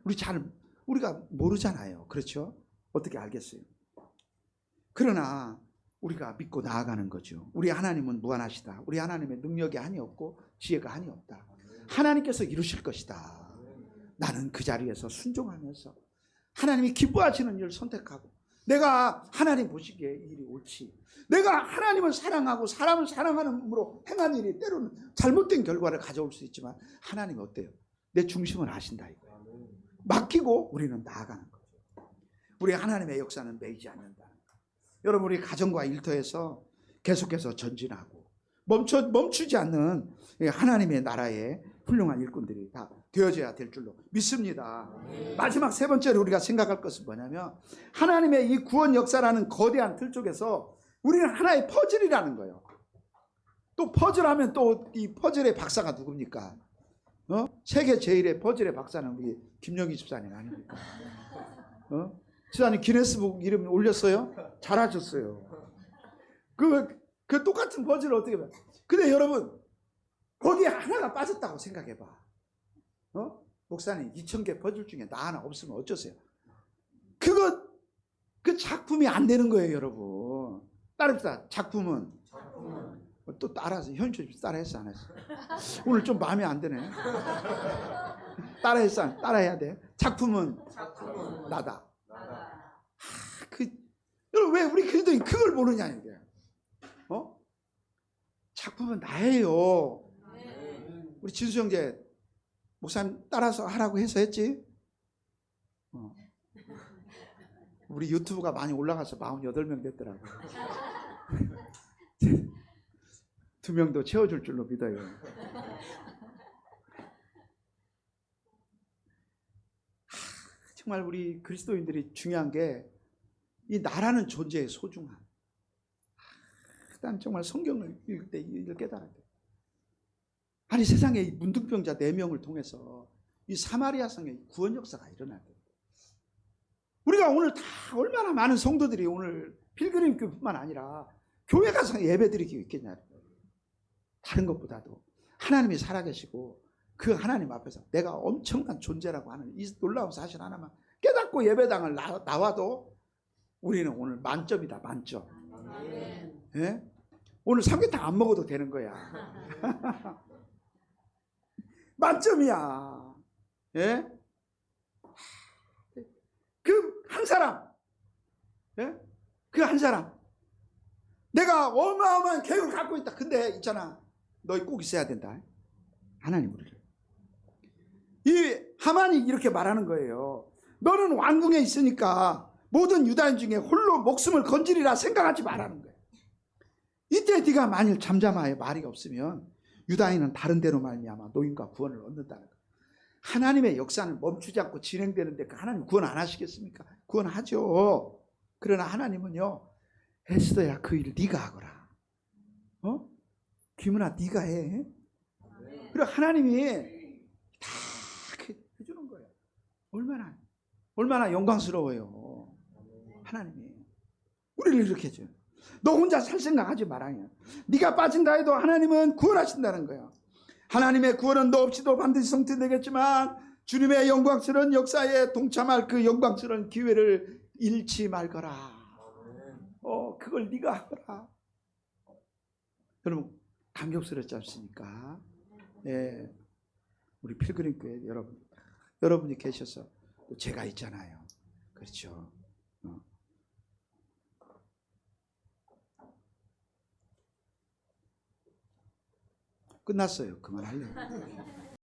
우리가 모르잖아요. 그렇죠? 어떻게 알겠어요? 그러나 우리가 믿고 나아가는 거죠. 우리 하나님은 무한하시다. 우리 하나님의 능력이 한이 없고 지혜가 한이 없다. 하나님께서 이루실 것이다. 나는 그 자리에서 순종하면서 하나님이 기뻐하시는 일을 선택하고 내가 하나님 보시기에 이 일이 옳지. 내가 하나님을 사랑하고 사람을 사랑하는으로 행한 일이 때로는 잘못된 결과를 가져올 수 있지만 하나님이 어때요? 내 중심을 아신다 이거예요. 맡기고 우리는 나아가는 거죠. 우리 하나님의 역사는 매이지 않는다. 여러분 우리 가정과 일터에서 계속해서 전진하고 멈추지 않는 하나님의 나라의 훌륭한 일꾼들이 다 되어져야 될 줄로 믿습니다. 마지막 세 번째로 우리가 생각할 것은 뭐냐면 하나님의 이 구원 역사라는 거대한 틀 속에서 우리는 하나의 퍼즐이라는 거예요. 또 퍼즐하면 또 이 퍼즐의 박사가 누굽니까? 세계 제일의 퍼즐의 박사는 우리 김영희 집사님 아닙니까? 집사님 기네스북 이름 올렸어요? 잘하셨어요. 그 똑같은 퍼즐을 어떻게 봐요? 근데 여러분 거기에 하나가 빠졌다고 생각해봐. 목사님 2,000개 퍼즐 중에 나 하나 없으면 어쩌세요? 그 작품이 안 되는 거예요, 여러분. 따릅시다. 작품은 또 따라서 현주 따라했어 안 했어? 오늘 좀 마음에 안 드네. 따라했어? 따라해야 돼. 작품은 나다. 여러분 왜 우리 그리스도인 그걸 모르냐 이게? 작품은 나예요. 우리 진수 형제 목사님 따라서 하라고 해서 했지? 우리 유튜브가 많이 올라가서 48명 됐더라고. 2명도 채워줄 줄로 믿어요. 정말 우리 그리스도인들이 중요한 게 이 나라는 존재의 소중함. 난 정말 성경을 읽을 때 이걸 깨달아야 돼. 아니 세상에 이 문둥병자 4명을 통해서 이 사마리아 성의 구원 역사가 일어나야 돼. 우리가 오늘 다 얼마나 많은 성도들이 오늘 필그림 교회뿐만 아니라 교회 가서 예배드리기 있겠냐. 다른 것보다도 하나님이 살아계시고 그 하나님 앞에서 내가 엄청난 존재라고 하는 이 놀라운 사실 하나만 깨닫고 예배당을 나와도 우리는 오늘 만점이다. 만점. 예? 오늘 삼계탕 안 먹어도 되는 거야. 만점이야. 예? 그 한 사람. 예? 그 한 사람. 내가 어마어마한 계획을 갖고 있다. 근데 있잖아. 너희 꼭 있어야 된다. 하나님 우리를. 이 하만이 이렇게 말하는 거예요. 너는 왕궁에 있으니까 모든 유다인 중에 홀로 목숨을 건지리라 생각하지 말라는 거예요. 이때 네가 만일 잠잠하여 말이 없으면 유다인은 다른 데로 말미암아 노임과 구원을 얻는다는 거예요. 하나님의 역사는 멈추지 않고 진행되는데 그 하나님 구원 안 하시겠습니까? 구원하죠. 그러나 하나님은요. 에스더야 그 일 네가 하거라. 김은아 네가 해. 그리고 하나님이 다 해주는 거예요. 얼마나 영광스러워요. 하나님이 우리를 이렇게 해줘요. 너 혼자 살 생각하지 말아요. 네가 빠진다 해도 하나님은 구원하신다는 거예요. 하나님의 구원은 너 없이도 반드시 성취되겠지만 주님의 영광스러운 역사에 동참할 그 영광스러운 기회를 잃지 말거라. 그걸 네가 하거라. 여러분 감격스럽지 않습니까? 예, 우리 필그림 교회 여러분이 계셔서 또 제가 있잖아요. 그렇죠. 끝났어요. 그만하려고.